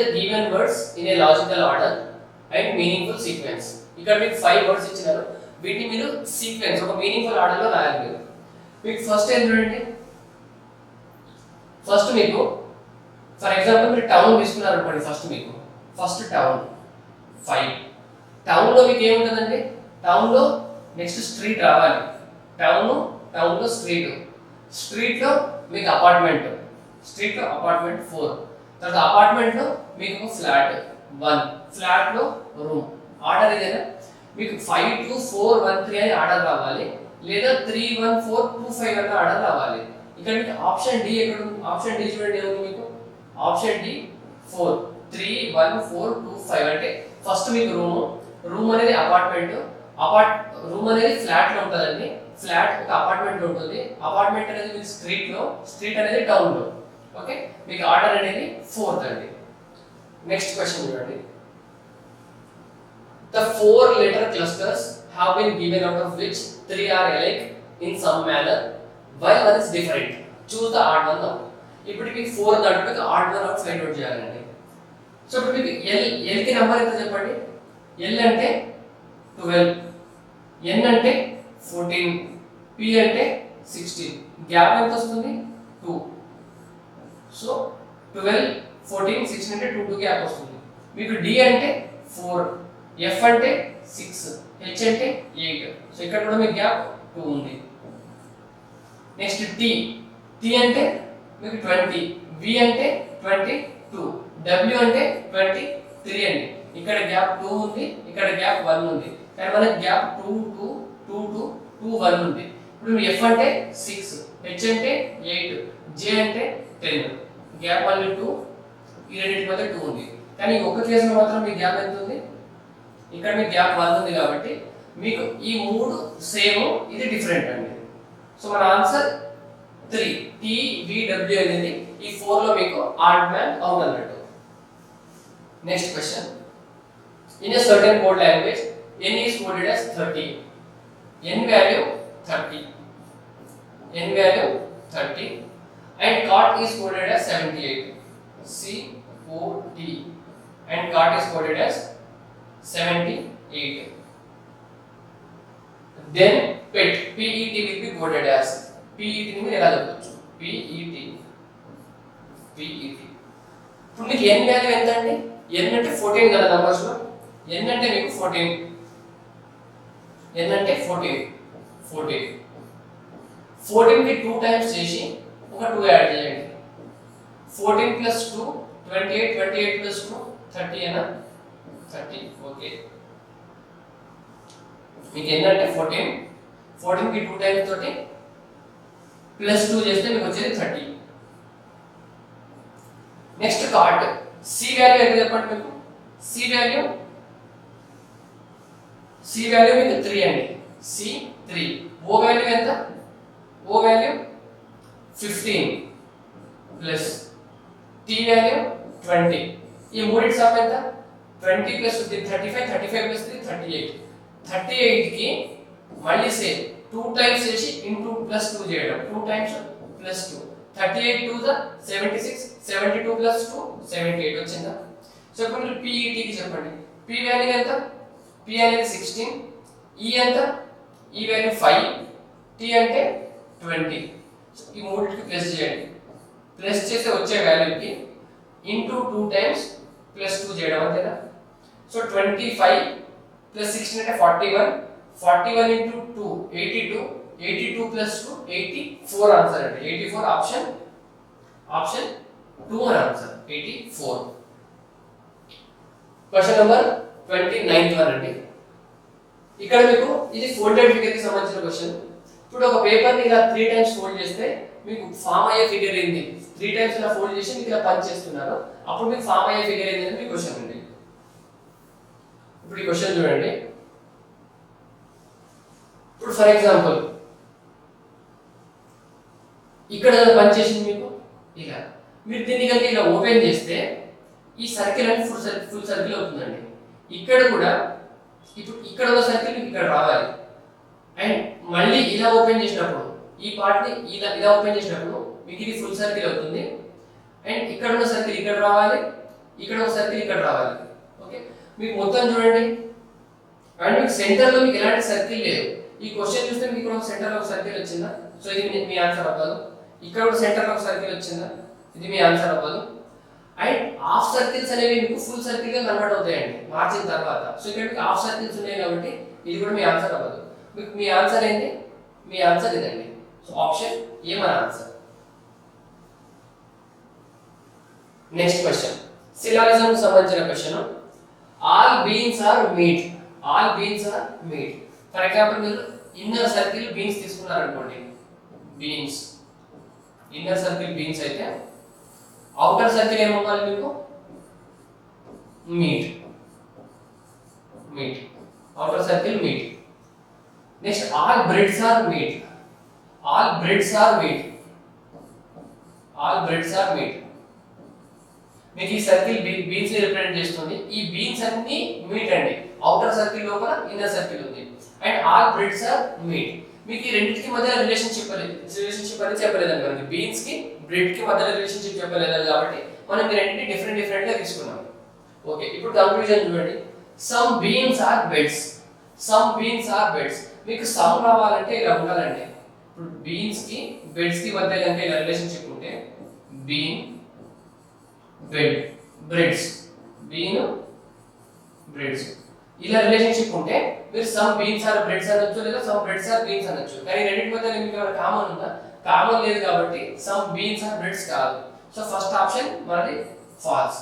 The given words in a logical order and meaningful sequence. ఇక్కడ మీకు 5 words ఇచ్చినారు, వీటిని మీరు సీక్వెన్స్ ఒక మీనింగ్ఫుల్ ఆర్డర్ లో రాయాలి. మీకు ఫస్ట్ ఏం చూడండి, ఫస్ట్ మీకు ఫర్ ఎగ్జాంపుల్ మీరు టౌన్ తీసుకున్నారు అనుకోండి. First town 5. టౌన్ లో మీకు ఏముంటుందండి, టౌన్ లో నెక్స్ట్ స్ట్రీట్ రావాలి. టౌన్ లో స్ట్రీట్ లో మీకు అపార్ట్మెంట్, 4. తర్వాత అపార్ట్మెంట్ లో మీకు ఫ్లాట్ 1, ఫ్లాట్ లో రూమ్. ఆర్డర్ ఇదేనా? మీకు 5 2 4 1 3 అని ఆర్డర్ రావాలి, లేదా 3 1 4 2 5 అన్న ఆర్డర్ రావాలి. ఇక్కడ మీకు ఆప్షన్ డి ఎక్కడ ఉంది? ఆప్షన్ డి చూడండి ఏముంది మీకు, ఆప్షన్ డి 4 3 1 4 2 5 అంటే ఫస్ట్ మీకు రూమ్ అనేది అపార్ట్మెంట్, రూమ్ అనేది ఫ్లాట్ లో ఉంటుందండి. ఫ్లాట్ ఒక అపార్ట్మెంట్ లో ఉంటుంది, అపార్ట్మెంట్ అనేది మీకు స్ట్రీట్ అనేది టౌన్ లో. ఓకే, మీకు ఆర్డర్ అనేది 4th అండి. నెక్స్ట్ క్వశ్చన్ చూడండి. The 4 letter clusters have been given out of which 3 are alike in some manner while one is different. Choose the odd one now. ఇప్పుడు మీకు 4 దాంట్లో మీకు odd one out find out చేయాలండి. So ఇప్పుడు మీకు L కి number ఎంత చెప్పండి. L అంటే 12, N అంటే 14, P అంటే 16. గ్యాప్ ఎంత వస్తుంది? 2. సో 12 14 16 అంటే 2 గ్యాప్ వస్తుంది. మీకు D అంటే 4, F అంటే 6, H అంటే 8. సో ఇక్కడ కూడా మీకు గ్యాప్ 2 ఉంది. నెక్స్ట్ T అంటే మీకు 20, V అంటే 22, W అంటే 23 అండి. ఇక్కడ గ్యాప్ 2 ఉంది, ఇక్కడ గ్యాప్ 1 ఉంది, కానీ మనకి గ్యాప్ 2 2 2 2 2 1 ఉంది. ఇప్పుడు F అంటే 6, H అంటే 8, J అంటే 10. గ్యాప్ మళ్ళీ 2, ఈ రెండింటి మధ్య 2 ఉంది. కానీ ఒక్క కేసులో మాత్రం మీ గ్యాప్ ఎంత ఉంది? ఇక్కడ మీకు గ్యాప్ 1 ఉంది కాబట్టి మీకు ఈ 3 సేమ్, ఇది డిఫరెంట్ అండి. సో మన ఆన్సర్ 3 T V W అనేది ఈ 4 లో మీకు ఆడ్ మ్యాన్ అవునన్నట్టు. Next question. In a certain code language n is coded as 30. n value 30 and cot is coded as 78. COT and cot is coded as 78. Then PET will be coded as PET ని మీరు ఎలా చెప్పొచ్చు? PET. ఇప్పుడు మీకు n value ఎంత అండి? n అంటే 14 కదా నంబర్స్ లో. n అంటే మీకు 14. n అంటే 14 కి 2 టైమ్స్ చేసి ఒక 2 యాడ్ చేయండి. 14 plus 2 28 plus 2 30 అనా? 30. ఓకే, మీకు ఏంటంటే 14 కి 2 టైమ్స్ తోటి ప్లస్ 2 చేస్తే మీకు వచ్చేది 30. నెక్స్ట్ కార్డ్ C వాల్యూ ఎంత చెప్పండి మీకు? C వాల్యూ మీకు 3 అండి. C 3. O వాల్యూ ఎంత? O value 15 plus T value 20. ఈ మూడింటి సమ్ ఎంత? 20 plus 15 35, 35 plus 3 38. 38 కి మళ్ళీ సేమ్ 2 టైమ్స్ చేసి ఇంటూ ప్లస్ 2 చేయడం. 2 టైమ్స్ ప్లస్ 2. 38 2 ద 76, 72 plus 2 78 వచ్చిందా? సో ఇప్పుడు మీరు PET కి చెప్పండి. P వాల్యూ ఎంత? P అనేది 16, E ఎంత? E వాల్యూ 5, T అంటే 20. సో ఈ మూడింటికి ప్లస్ చేయండి. ప్లస్ చేస్తే వచ్చే వాల్యూకి ఇంటూ 2 టైమ్స్ ప్లస్ 2 చేయడం అంతేనా? సో 25 ప్లస్ 16 అంటే 41 ఇంటూ 2 82 ప్లస్ 2 84 ఆన్సర్ అండి. 84 ఆప్షన్ 2 అని answer 84. Question number 29th one అండి. ఇక్కడ మీకు ఇది ఫోల్డెడ్ ఫిగర్ కి సంబంధించిన క్వశ్చన్. ఇప్పుడు ఒక పేపర్ ని ఇలా 3 టైమ్స్ ఫోల్డ్ చేస్తే మీకు ఫామ్ అయ్యే ఫిగర్ ఏంది? 3 టైమ్స్ ఇలా ఫోల్డ్ చేసి మీకు ఇలా పంచ్ చేస్తున్నారు, అప్పుడు మీకు ఫామ్ అయ్యే ఫిగర్ ఏంది అని మీ క్వశ్చన్ అండి. ఇప్పుడు ఈ క్వశ్చన్ చూడండి. ఇప్పుడు ఫర్ ఎగ్జాంపుల్ ఇక్కడ పంచ్ చేసింది మీకు ఇలా, మీరు దీన్ని కనుక ఇలా ఓపెన్ చేస్తే ఈ సర్కిల్ అని ఫుల్ సర్కిల్ అవుతుందండి. ఇక్కడ కూడా ఇప్పుడు ఇక్కడ ఉన్న సర్కిల్ మీకు ఇక్కడ రావాలి, అండ్ మళ్ళీ ఇలా ఓపెన్ చేసినప్పుడు ఈ పార్ట్ ని ఇలా ఓపెన్ చేసినప్పుడు మీకు ఇది ఫుల్ సర్కిల్ అవుతుంది, అండ్ ఇక్కడ ఉన్న సర్కిల్ ఇక్కడ రావాలి, ఇక్కడ ఒక సర్కిల్ ఇక్కడ రావాలి. ఓకే, మీకు మొత్తం చూడండి అండ్ మీకు సెంటర్ లో మీకు ఎలాంటి సర్కిల్ లేదు. ఈ క్వశ్చన్ చూస్తే మీకు ఇక్కడ ఒక సెంటర్ లో ఒక సర్కిల్ వచ్చిందా, సో ఇది మీ ఆన్సర్ అవ్వదు. ఇక్కడ ఒక సెంటర్ లో ఒక సర్కిల్ వచ్చిందా, ఇది మీ ఆన్సర్ అవ్వదు. అండ్ హాఫ్ సర్కిల్స్ అనేవి మీకు ఫుల్ సర్కిల్ గా కన్వర్ట్ అవుతాయండి మార్చిన తర్వాత. సో ఇక్కడ మీకు హాఫ్ సర్కిల్స్ ఉన్నాయి కాబట్టి ఇది కూడా మీ ఆన్సర్ అవ్వదు. మీకు మీ ఆన్సర్ ఏంటి, మీ ఆన్సర్ ఇదండి. సో ఆప్షన్ ఏ మన ఆన్సర్. నెక్స్ట్ క్వశ్చన్ సిలాజిజం కు సంబంధించిన question. All beans are meat, all beans are meat. For example మీరు ఇన్నర్ సర్కిల్ బీన్స్ తీసుకున్నారు అనుకోండి, బీన్స్ ఇన్నర్ సర్కిల్ బీన్స్ అయితే అవుటర్ సర్కిల్ ఏమవ్వాలి మీకు, meat, meat outer circle meat. Next, all breads are meat, all breads are meat, all breads are meat. మీకు ఈ circle beans ని represent చేస్తుంది. ఈ బీన్స్ అన్ని మీట్ అండి, అవుటర్ సర్కిల్ లోపల ఇన్నర్ సర్కిల్ ఉంది. And all breads are meat. మీకు ఈ రెండింటికి మధ్య రిలేషన్షిప్ అని చెప్పలేదండి మనకి, బీన్స్ కి బ్రెడ్ కి మధ్య రిలేషన్షిప్ చెప్పలేదు కాబట్టి మనం ఈ రెండింటిని డిఫరెంట్ గా తీసుకున్నాం. ఓకే, ఇప్పుడు కంక్లూజన్ చూడండి. Some beans are beds, some beans are beds. మీకు సమ్ రావాలంటే ఇలా ఉండాలండి. ఇప్పుడు బీన్స్ కి బెడ్స్ కి మధ్య కనుక ఇలా రిలేషన్షిప్ ఉంటే bean bed breads, bean breads ఇలా రిలేషన్షిప్ ఉంటే మీరు సమ్ బీన్స్ ఆర్ బ్రెడ్స్ అనొచ్చు లేదా సమ్ బ్రెడ్స్ ఆర్ బీన్స్ అనొచ్చు. కానీ రెండింటి మధ్య మీకు ఏమైనా కామన్ ఉందా, కామన్ లేదు కాబట్టి సమ్ బీన్స్ ఆర్ బ్రెడ్స్ కాదు. సో ఫస్ట్ ఆప్షన్ మనది false.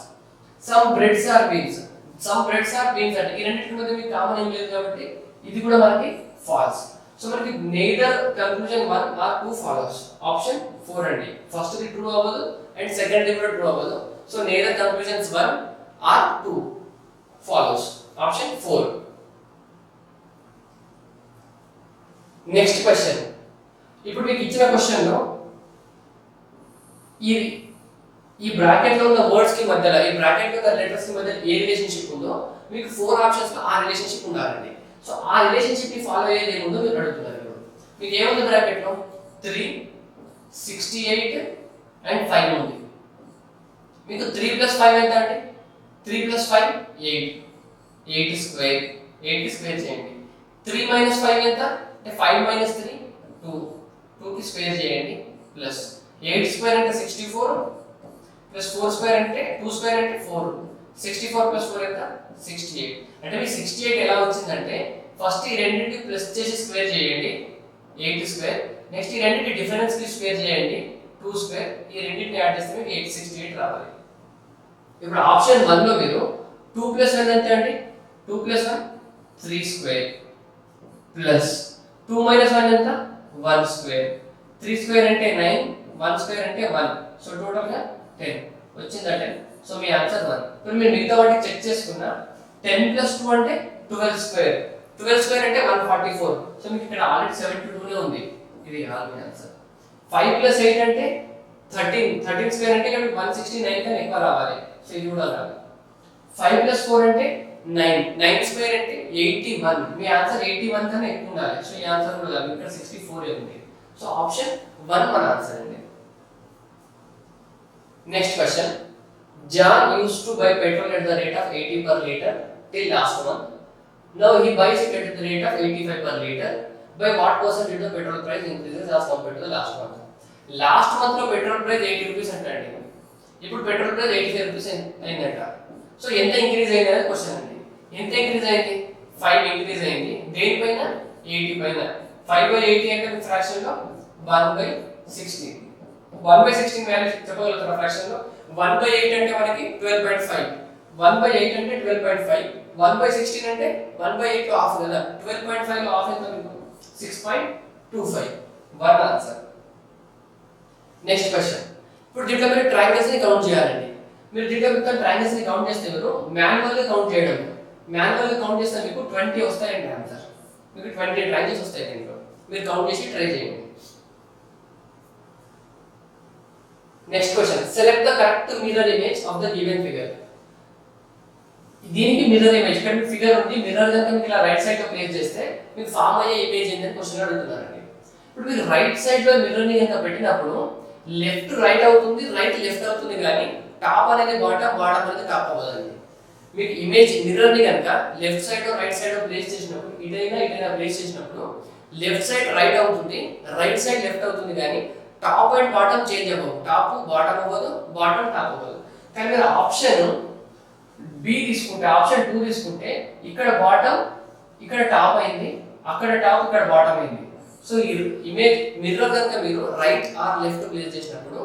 Some breads are beans, some breads are beans అంటే ఈ రెండింటి మధ్య మీకు కామన్ ఏం లేదు కాబట్టి ఇది కూడా మనకి ఫాల్స్. సో మనకి neither conclusion 1 or 2 follows. Option 4 అండి. ఫస్ట్ ది ట్రూ అవ్వదు అండ్ సెకండ్ ది కూడా ట్రూ అవ్వదు. So neither conclusions 1 or 2 follows. Option 4. Next question. ఇప్పుడు మీకు ఇచ్చిన క్వశ్చన్ లో ఈ బ్రాకెట్ లో ఉన్న వర్డ్స్ కి మధ్యలో, ఈ బ్రాకెట్ లో ఉన్న లెటర్స్ కి మధ్య ఏ రిలేషన్షిప్ ఉందో మీకు 4 ఆప్షన్స్ లో ఆ రిలేషన్షిప్ ఉండాలండి. సో ఆ రిలేషన్షిప్ ని ఫాలో అయ్యేది ఏముందో మీరు అడుగుతున్నారు. ఇప్పుడు మీకు ఏముంది బ్రాకెట్ లో 3, 68 అండ్ 5 ఉంది. మీకు 3 + 5 ఎంత అండి, 3 + 5 8, 8 స్క్వేర్, 8 కి స్క్వేర్ చేయండి. 3 - 5 ఎంత అంటే 5 - 3 2, 2 కి స్క్వేర్ చేయండి ప్లస్ 8 స్క్వేర్ అంటే 64 ప్లస్ 4 స్క్వేర్ అంటే 2 స్క్వేర్ అంటే 4, 64 + 4 ఎంత 68. అంటే మీకు 68 ఎలా వచ్చిందంటే ఫస్ట్ ఈ రెండింటిని ప్లస్ చేసి స్క్వేర్ చేయండి 8 స్క్వేర్, నెక్స్ట్ ఈ రెండింటి డిఫరెన్స్ కి స్క్వేర్ చేయండి 2 స్క్వేర్, ఈ రెండింటిని యాడ్ చేస్తే మీకు 868 రావాలి. ఇప్పుడు ఆప్షన్ 1 లో మీరు 2 + 1 ఎంత అండి, 2 + 1 3 స్క్వేర్ ప్లస్ 2 - 1 ఎంత 1 స్క్వేర్, 3 స్క్వేర్ అంటే 9, 1 స్క్వేర్ అంటే 1, సో టోటల్ గా 10 వచ్చిందా 10. సో మీ ఆన్సర్ 1. ఇప్పుడు మీరు మిగతా వాటిని చెక్ చేసుకున్నా 10 + 2 అంటే 12 స్క్వేర్, 12 స్క్వేర్ అంటే 144. సో మీకు ఇక్కడ ఆల్రెడీ 72 నే ఉంది, ఇది కాదు మీ ఆన్సర్. 5 + 8 అంటే 13, 13 స్క్వేర్ అంటే ఇక్కడ 169 కన్నా ఎక్కువ రావాలి, సో ఇది కూడా రావాలి. 5 + 4 అంటే 9, 9 స్క్వేర్ అంటే 81, మీ ఆన్సర్ 81 కన్నా ఎక్కువ ఉండాలి. సో ఈ ఆన్సర్ కూడా కాదు, ఇక్కడ 64 ఉంది. సో ఆప్షన్ 1 మన ఆన్సర్ అండి. Next question. John used to buy petrol at the rate of 80 per liter till last month. Now he buys it at the rate of 85 per liter. By what percentage the petrol price increases as compared to the last month? Last month లో petrol price 80 rupees అంటండి, ఇప్పుడు petrol price 85 rupees అయిందంట. So ఎంత increase అయింది అనేది question అండి. ఎంత increase అయింది, 5 ఇంక్రీజ్ అయింది. దేనిపైన, 80 పైన. 5/80 అంటే ఫ్రాక్షన్ లో 1/16. 1/16 వాల్యూ చెప్పగలుగుతారా ఫ్రాక్షన్ లో? 1/8 అంటే మనకి 12.5, 1/8 అంటే 12.5, 1/16 అంటే 1/8 లో హాఫ్ కదా, 12.5 లో హాఫ్ ఎంత మీకు 6.25. 1 ఆన్సర్. Next question. ఇప్పుడు దీంట్లో మీరు ట్రయాంగిల్స్ ని కౌంట్ చేయాలండి. మీరు దీంట్లో మొత్తం ట్రయాంగిల్స్ ని కౌంట్ చేస్తే మీరు మాన్యువల్ గా కౌంట్ చేయడం, మాన్యువల్ గా కౌంట్ చేస్తే మీకు 20 వస్తాయండి ఆన్సర్. మీకు 20 ట్రయాంగిల్స్ వస్తాయి దీంట్లో, మీరు కౌంట్ చేసి ట్రై చేయండి. Next question. Select the correct mirror image of the given figure. దీనికి మిర్రర్ ఇమేజ్, ఇక్కడ మీకు ఫిగర్ ఉంది, మిర్రర్ కనుక మీకు ఇలా రైట్ సైడ్ లో ప్లేస్ చేస్తే మీకు ఫామ్ అయ్యే ఇమేజ్ ఏంటని క్వశ్చన్ అడుగుతున్నారండి. ఇప్పుడు మీరు రైట్ సైడ్ లో మిర్రర్ ని కనుక పెట్టినప్పుడు లెఫ్ట్ రైట్ అవుతుంది, రైట్ లెఫ్ట్ అవుతుంది, కానీ టాప్ అనేది బాటమ్, బాటమ్ అనేది టాప్ అవ్వదండి. మీకు ఇమేజ్ మిర్రర్ని కనుక left side right side place చేసినప్పుడు, ఇటైనా ప్లేస్ చేసినప్పుడు లెఫ్ట్ సైడ్ రైట్ అవుతుంది, రైట్ సైడ్ లెఫ్ట్ అవుతుంది, కానీ టాప్ అండ్ బాటమ్ చేంజ్ అవ్వవు. టాప్ బాటమ్ అవ్వదు, బాటమ్ టాప్ అవ్వదు. కానీ మీరు ఆప్షన్ బి తీసుకుంటే, ఆప్షన్ 2 తీసుకుంటే ఇక్కడ బాటమ్ ఇక్కడ టాప్ అయింది, అక్కడ టాప్ ఇక్కడ బాటమ్ అయింది. సో ఈ ఇమేజ్ మిర్రర్ కనుక మీరు రైట్ ఆర్ లెఫ్ట్ ప్లేస్ చేసినప్పుడు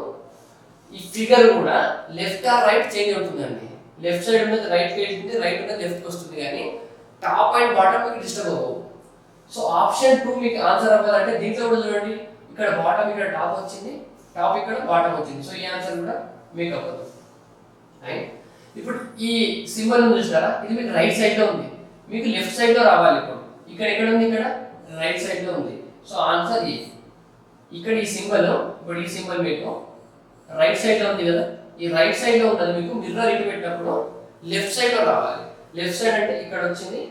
ఈ ఫిగర్ కూడా లెఫ్ట్ ఆర్ రైట్ చేంజ్ అవుతుందండి. లెఫ్ట్ సైడ్ ఉన్నది రైట్కి వెళ్తుంది, రైట్ ఉన్నది లెఫ్ట్కి వస్తుంది, కానీ టాప్ అండ్ బాటమ్ మీకు డిస్టర్బ్ అవ్వవు. సో ఆప్షన్ 2 మీకు ఆన్సర్ అవ్వాలంటే దీంట్లో కూడా చూడండి, ఇక్కడ బాటమ్ ఇక్కడ టాప్ వచ్చింది, టాప్ ఇక్కడ బాటమ్ వచ్చింది. సో ఈ ఆన్సర్ కూడా మీకు అవ్వదు. రైట్. ఇప్పుడు ఈ సింబల్ ఉంది చూసారా, ఇది మీకు రైట్ సైడ్ లో ఉంది, మీకు లెఫ్ట్ సైడ్ లో రావాలి. ఇప్పుడు ఇక్కడ ఎక్కడ ఉంది, ఇక్కడ రైట్ సైడ్ లో ఉంది. సో ఆన్సర్ ఏ. ఇక్కడ ఈ సింబల్, ఇప్పుడు ఈ సింబల్ మీకు రైట్ సైడ్ లో ఉంది కదా, ఈ రైట్ సైడ్ లో ఉన్నది మీకు మిర్రర్ ఇటు పెట్టినప్పుడు లెఫ్ట్ సైడ్ లో రావాలి. లెఫ్ట్ సైడ్ అంటే ఇక్కడ వచ్చింది,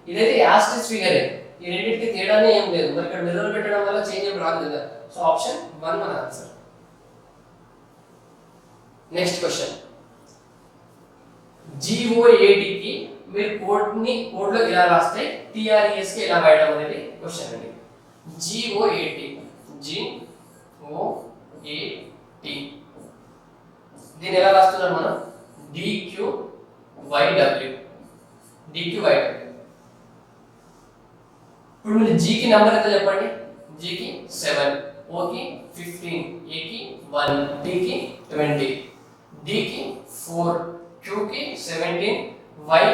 ఇదైతే యాస్టిస్ ఫిగరే, ఈ రెండింటికి తేడానే ఏం లేదు. మరి ఇక్కడ మిర్రర్ పెట్టడం వల్ల చేంజ్ ఏం రాదు కదా. సో ఆప్షన్ 1 మన ఆన్సర్. నెక్స్ట్ క్వశ్చన్, GOAT కి మీరు కోడ్ లో ఎలా రాస్తే TRES కి ఎలా రాయడం అనేది క్వశ్చన్ అండి. GOAT దీన్ని ఎలా రాస్తున్నాం మనం, DQYW. ఇప్పుడు మీరు G కి నంబర్ ఎంత చెప్పండి. G కి 7, O కి 15, A కి 1, D కి 20, D కి 4, Q కి 17, Y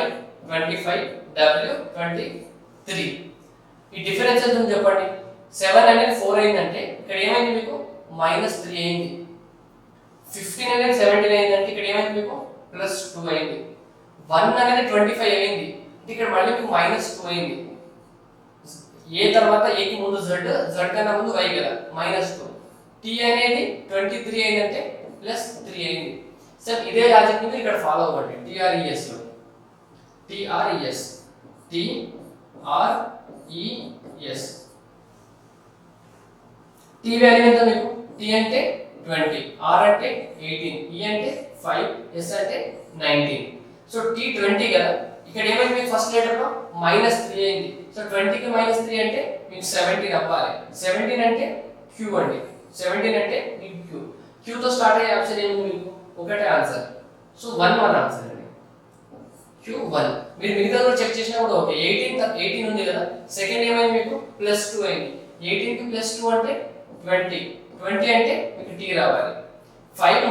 25, W 23. ఈ డిఫరెన్స్ ఎంత ఉంది చెప్పండి. 7 అనేది 4 అయిందంటే ఇక్కడ ఏమైంది మీకు -3 అయింది. 15 అనేది 17 అయిందంటే ఇక్కడ ఏమైంది మీకు +2 అయింది. 1 అనేది 25 అయింది, ఇక్కడ మళ్ళీ మీకు -2 అయింది. ఏ తర్వాత ఏ కి ముందు Z కన్నా ముందు Y కదా, -2. T అనేది 23 అయిందంటే +3 అయింది. సార్ ఇదే లాజిక్ ని ఇక్కడ ఫాలో అవ్వండి. TRES లో TRES T వాల్యూ ఎంత మీకు, T అంటే 20, R అంటే 18, E అంటే 5, S అంటే 19. సో T 20 కదా, ఇక్కడ ఏమైంది మీకు ఫస్ట్ లెటర్ లో -3 అయింది. సో 20 కి -3 అంటే మీకు 17 అవ్వాలి. 17 అంటే Q అండి, 17 అంటే మీకు Q తో స్టార్ట్ అయ్యే ఆప్షన్ ఏముంది మీకు, ఒకటే ఆన్సర్. సో 1 మన ఆన్సర్ అండి, Q1. మీరు మిగతాలో చెక్ చేసినప్పుడు ఓకే. 18 ఉంది కదా, సెకండ్ ఏమైంది మీకు +2 అయింది. 18 కి +2 అంటే 20 అంటే మీకు T రావాలి. 5 - 2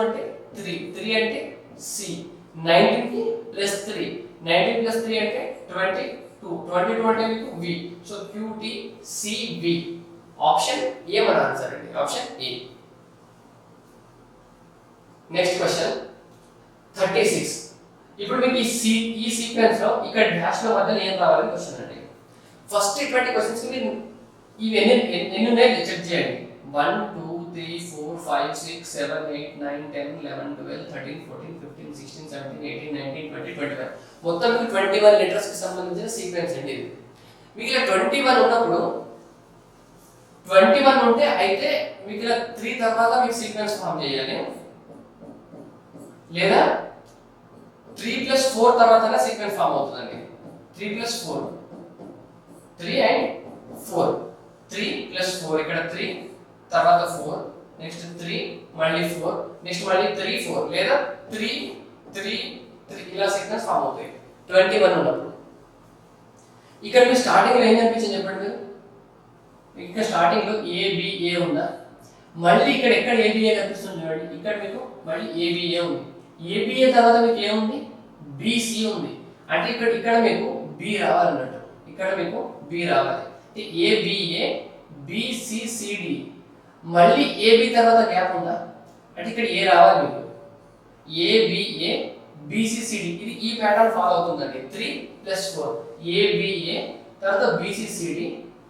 అంటే 3 అంటే C. 19 కి +3 అంటే 22 అంటే మీకు V. So QTCV. Option A మన ఆన్సర్ అండి, ఆప్షన్ ఏ. Next question 36. ఇప్పుడు మీకు ఈ సీక్వెన్స్ లో ఇక్కడ డాష్ లో మధ్యలో ఏం రావాలి క్వశ్చన్ అండి. ఫస్ట్ 20 క్వశ్చన్స్ కి ఇవి ఎన్ని ఉన్నాయో చెక్ చేయండి. 1 2 3 4 5 6 7 8 9 10 11 12 13 14 15 16 17 18 19 20 21. మొత్తం మీకు 21 లెటర్స్ కి సంబంధించిన సీక్వెన్స్ అండి ఇది. మీకు ఇలా 21 ఉన్నప్పుడు 21 ఉంటే అయితే మీకు ఇలా 3 తర్వాత మీకు సీక్వెన్స్ ఫామ్ చేయాలి, లేదా 3 + 4 తర్వాత సీక్వెన్స్ ఫామ్ అవుతుందండి. 3 + 4 3 and 4 3 + 4 ఇక్కడ 3 తర్వాత 4 నెక్స్ట్ 3 మళ్ళీ 4 నెక్స్ట్ మళ్ళీ 3 4 లేదా 3 3 3 ఇలా సీక్వెన్స్ ఫామ్ అవుతాయి 21 ఉన్నప్పుడు. ఇక్కడ మీ స్టార్టింగ్ లో ఏం కనిపించింది చెప్పండి. మీరు ఇక్కడ స్టార్టింగ్ లో ABA ఉందా, మళ్ళీ ఇక్కడ ఎక్కడ ABA కనిపిస్తుంది చూడండి. ఇక్కడ మీకు మళ్ళీ ABA ఉంది. ABA తర్వాత మీకు ఏముంది, BC ఉంది. అంటే ఇక్కడ మీకు B రావాలన్నట్టు, ఇక్కడ మీకు B రావాలి. ABA BCCD, మళ్ళీ AB తర్వాత గ్యాప్ ఉందా, అంటే ఇక్కడ A రావాలి మీకు. ABA BCCD, ఇది ఈ ప్యాటర్న్ ఫాలో అవుతుందండి. 3 + 4 ABA తర్వాత BCCD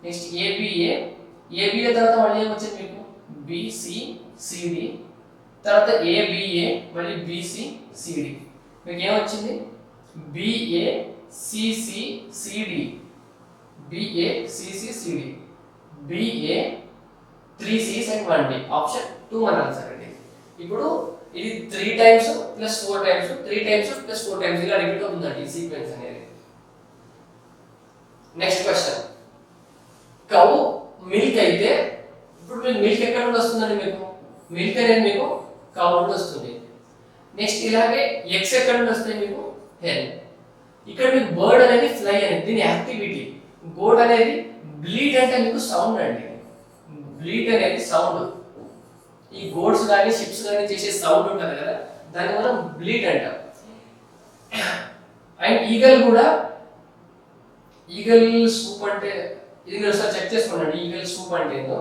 నెక్స్ట్ ABA తర్వాత మళ్ళీ ఏమొచ్చింది మీకు BCCD తర్వాత ABA మళ్ళీ BCCD, మీకు ఏమొచ్చింది BACCCD BA 3 C's and 1 D. Option 2 మన ఆన్సర్ అండి. ఇప్పుడు ఇది 3 times plus 4 times 3 times plus 4 times ఇలా రిపీట్ అవుతుందండి ఈ సీక్వెన్స్ అనేది. నెక్స్ట్ క్వశ్చన్, కౌ మిల్క్ అయితే ఇప్పుడు మీకు మిల్క్ ఎక్కడ నుండి వస్తుందండి? మీకు మిల్క్ అనేది మీకు కౌ నుండి వస్తుంది. నెక్స్ట్ ఇలాగే ఎగ్స్ ఎక్కడ నుండి వస్తాయి? మీకు హెన్. ఇక్కడ మీకు బర్డ్ అనేది ఫ్లై అనేది దీని యాక్టివిటీ. గోట్ అనేది బ్లీడ్ అంటే మీకు సౌండ్ అండి. బ్లీడ్ అనేది సౌండ్. ఈ గోడ్స్ కానీ షిప్స్ కానీ చేసే సౌండ్ ఉంటుంది కదా, దాన్ని మనం బ్లీడ్ అంటాం. అండ్ ఈగల్ కూడా, ఈగల్ సూప్ అంటే ఇది మీరు ఒకసారి చెక్ చేసుకోండి. ఈగల్ సూప్ అంటే ఏందో.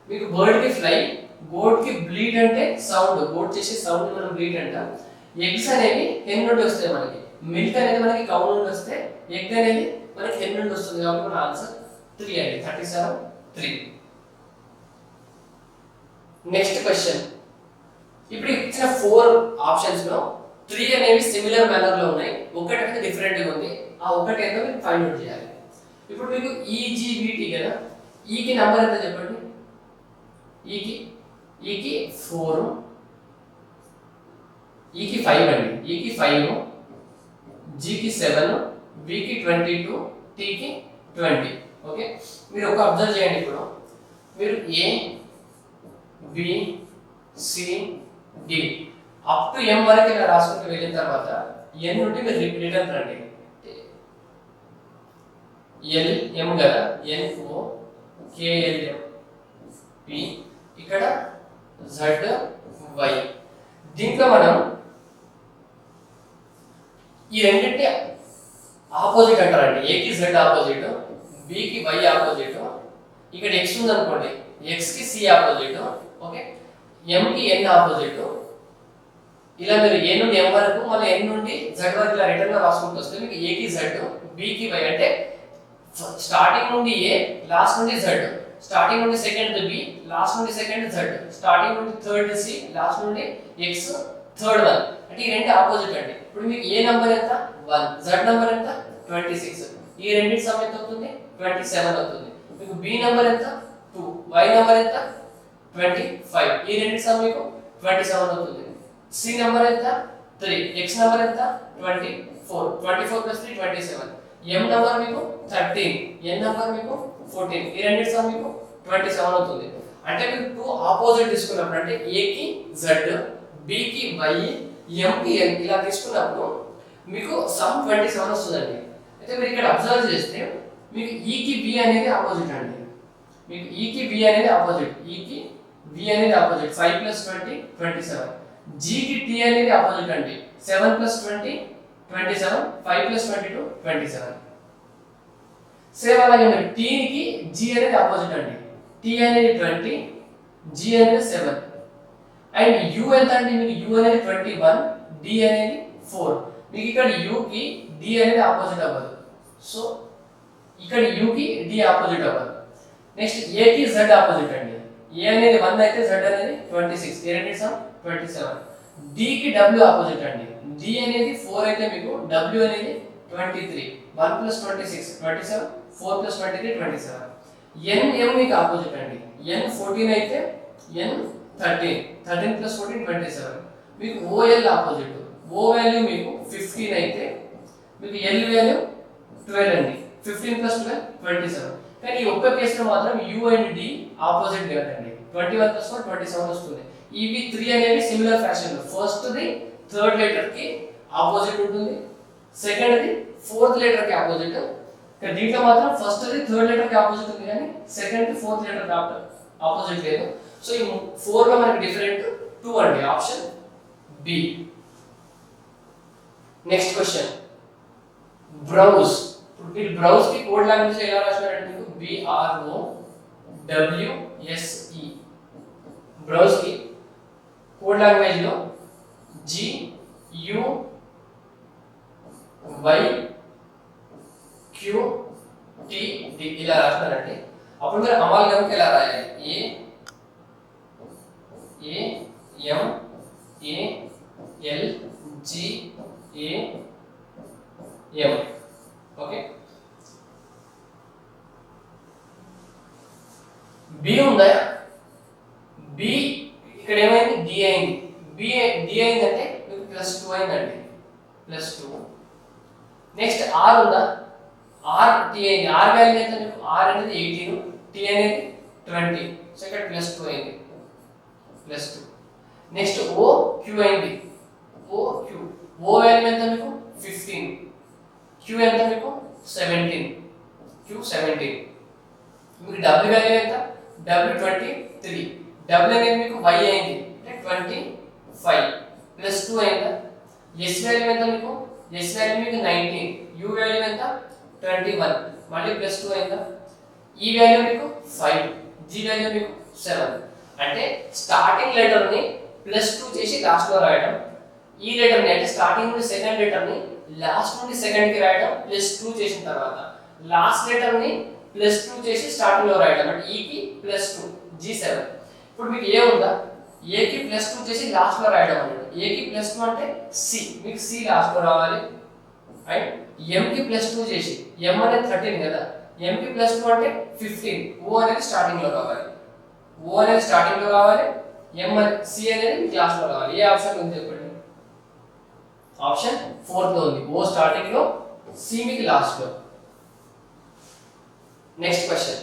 మీకు బర్డ్ కి ఫ్లై, గోడ్ కి బ్లీడ్ అంటే సౌండ్. గోడ్ చేసే సౌండ్ మనం బ్లీడ్ అంటాం. ఎగ్స్ అనేవి హెన్ నుండి వస్తాయి మనకి. మిల్క్ అనేది మనకి కౌ నుండి వస్తే ఎగ్ అనేది మనకి హెన్ నుండి వస్తుంది. కాబట్టి మన ఆన్సర్ 3 అండి. 37 3. నెక్స్ట్ క్వశ్చన్, ఇప్పుడు ఇచ్చిన 4 ఆప్షన్స్ లో 3 అనేవి సిమిలర్ మేనర్ లో ఉన్నాయి, ఒకటి అనేది డిఫరెంట్ గా ఉంది. ఆ ఒకటి ఏంటో మీరు ఫైండ్ అవుట్ చేయాలి. ఇప్పుడు మీకు ఈజీబీటీ కదా, ఈకి నంబర్ ఎంత చెప్పండి? ఈకి 4, ఈకి 5 అండి. ఈకి 5, జీకి 7, బికి 22, టీకి 20. ఓకే, మీరు ఒక అబ్జర్వ్ చేయండి. ఇప్పుడు మీరు A B C D up to M వరకు ఇలా రాసుకుంటూ వెళ్ళిన తర్వాత ఎన్ నుండి మీరు రిటర్న్ రండి. ఎల్ ఎం కదా, ఎన్ ఓ కేఎల్ పి, ఇక్కడ జెడ్ వై. దీంట్లో మనం ఈ రెండింటి ఆపోజిట్ అంటారండి. ఏకి జెడ్ ఆపోజిట్, బికి వై ఆపోజిట్. ఇక్కడ ఎక్స్ ఉంది అనుకోండి, ఎక్స్ కి సి ఆపోజిట్. ఓకే, ఎం కి ఎన్ ఆపోజిట్. ఇలా మీరు ఏ నుండి ఎం వరకు మళ్ళీ ఎన్ నుండి జెడ్ వరకు ఇలా రిటర్న్ గా రాసుకుంటూ వస్తే మీకు ఏ కి జెడ్, బి కి వై. అంటే స్టార్టింగ్ నుండి ఏ, లాస్ట్ నుండి జెడ్. స్టార్టింగ్ నుండి సెకండ్ బి, లాస్ట్ నుండి సెకండ్ జెడ్. స్టార్టింగ్ నుండి థర్డ్ సి, లాస్ట్ నుండి ఎక్స్, థర్డ్ 1. అంటే ఈ రెండు ఆపోజిట్ అండి. ఇప్పుడు మీకు ఏ నంబర్ ఎంత? 1. జెడ్ నంబర్ ఎంత? 26. ఈ రెండింటి సమ్ ఎంత అవుతుంది? 27 అవుతుంది. మీకు బి నంబర్ ఎంత? 2. వై నంబర్ ఎంత? 25. ఈ రెండింటి సమ్ మీకు 27 అవుతుంది. సి నంబర్ ఎంత? 3. ఎక్స్ నంబర్ ఎంత? 24. 24 ప్లస్ 3 27. ఎం నంబర్ మీకు 13. ఎన్ నంబర్ మీకు 14. ఈ రెండింటి సమ్ మీకు 27 అవుతుంది. అంటే మీరు 2 ఆపోజిట్ తీసుకున్నప్పుడు, అంటే ఏ కి జెడ్, బి కి వై, ఎం కి ఎన్ ఇలా తీసుకున్నప్పుడు మీకు సమ్ 27 వస్తుందండి. అయితే మీరు ఇక్కడ అబ్జర్వ్ చేస్తే మీకు ఈ కి బి అనేది ఆపోజిట్ అండి. మీకు ఈ కి బి అనేది ఆపోజిట్, ఈ కి బి అనేది ఆపోజిట్. 5 ప్లస్ 20 27. జి కి టి అనేది ఆపోజిట్ అండి. 7 ప్లస్ 20 27. 5 ప్లస్ 22 27. సేమ్ అలాగే మరి టి కి జి అనేది ఆపోజిట్ అండి. టి అనేది 20, జి అనేది 7. అండ్ యు ఎంత అండి? మీకు యు అనేది 21, డి అనేది 4. మీకు ఇక్కడ యు కి డి అనేది ఆపోజిట్ అవ్వదు. సో ఇక్కడ యు కి డి ఆపోజిట్ అవ్వదు. నెక్స్ట్ ఏ కి జెడ్ ఆపోజిట్ అండి. ఏ అనేది 1 అయితే జెడ్ అనేది 26. ఈ రెండింటి సమ్ 27. డి కి డబ్ల్యూ ఆపోజిట్ అండి. డి అనేది 4 అయితే మీకు డబ్ల్యూ అనేది 23. 1 ప్లస్ 26 27. 4 ప్లస్ 23 27. ఎన్ ఎం మీకు ఆపోజిట్ అండి. ఎన్ 14 అయితే ఎన్ 13. 13 ప్లస్ 14 27. మీకు ఓఎల్ ఆపోజిట్. ఓ వాల్యూ మీకు 15 అయితే మీకు ఎల్ వాల్యూ 12 అండి. 15 ప్లస్ 12 27. కానీ ఈ ఒక్క కేసులో మాత్రం యు అండ్ డి ఆపోజిట్ కదండి. 21 ప్లస్ 1 27 వస్తుంది. ఇవి 3 అనేవి సిమిలర్ ఫ్యాషన్ లో ఫస్ట్ ది థర్డ్ లెటర్ కి ఆపోజిట్ ఉంటుంది, సెకండ్ ది ఫోర్త్ లెటర్ కి ఆపోజిట్. దీంట్లో మాత్రం ఫస్ట్ ది థర్డ్ లెటర్ కి ఆపోజిట్ ఉంది, కానీ సెకండ్ ది ఫోర్త్ లెటర్ కి ఆపోజిట్ లేదు. సో ఈ 4 లో మనకి డిఫరెంట్ 2 అండి. Option B. Next question, browse. ఇప్పుడు మీరు బ్రౌజ్ కి కోడ్ లాంగ్వేజ్ ఎలా రాశారంటే మీకు BROWSE. బ్రౌజ్ కి కోడ్ లాంగ్వేజ్ లో GUYQD ఇలా రాస్తారండి. అప్పుడు మీరు అమాల్గమ్కి ఎలా రాయాలి? AAMALGAM. ఓకే, బి ఉందా? బి ఇక్కడ ఏమైంది? డి అయింది. డి అయిందండి, +2. నెక్స్ట్ r ఉందా, r t అయింది. r వాల్యూ ఎంత మీకు, r అనేది 18, t అనేది 20, సో ఇక్కడ +2 అయింది, +2. నెక్స్ట్ o q అయింది, o q, o వాల్యూ ఎంత మీకు 15, q ఎంత మీకు 17, q 17. మీకు w వాల్యూ ఎంత, w 23, w అనేది మీకు y అయింది అంటే 25, +2 అయిందా. s వాల్యూ ఎంత మీకు, s వాల్యూ మీకు 19, u వాల్యూ ఎంత 21, మళ్ళీ +2 అయిందా. e వాల్యూ మీకు 5, g వాల్యూ మీకు 7. అంటే స్టార్టింగ్ లెటర్ ని +2 చేసి లాస్ట్ లో రాయడం, ఈ లెటర్ ని అంటే స్టార్టింగ్ నుండి సెకండ్ లెటర్ ని లాస్ట్ నుండి సెకండ్ కి రాయడం, +2 చేసిన తర్వాత లాస్ట్ లెటర్ ని +2 చేసి స్టార్టింగ్ లో రాయడం, అంటే e కి +2, g 7. ఇప్పుడు మీకు ఏ ఉందా, a కి +2 చేసి లాస్ట్ లో రాయడం అన్నమాట. a కి +2 అంటే c, మీకు c లాస్ట్ లో రావాలి. అండ్ m కి +2 చేసి, m అనేది 13 కదా, m కి +2 అంటే 15, o అనేది స్టార్టింగ్ లో రావాలి, o అనేది స్టార్టింగ్ లో రావాలి, m c అనేది మీకు లాస్ట్ లో రావాలి. ఏ ఆప్షన్ ఉంది చెప్పండి, ఆప్షన్ 4 లో ఉంది, o స్టార్టింగ్ లో, c మీకు లాస్ట్ లో. Next question,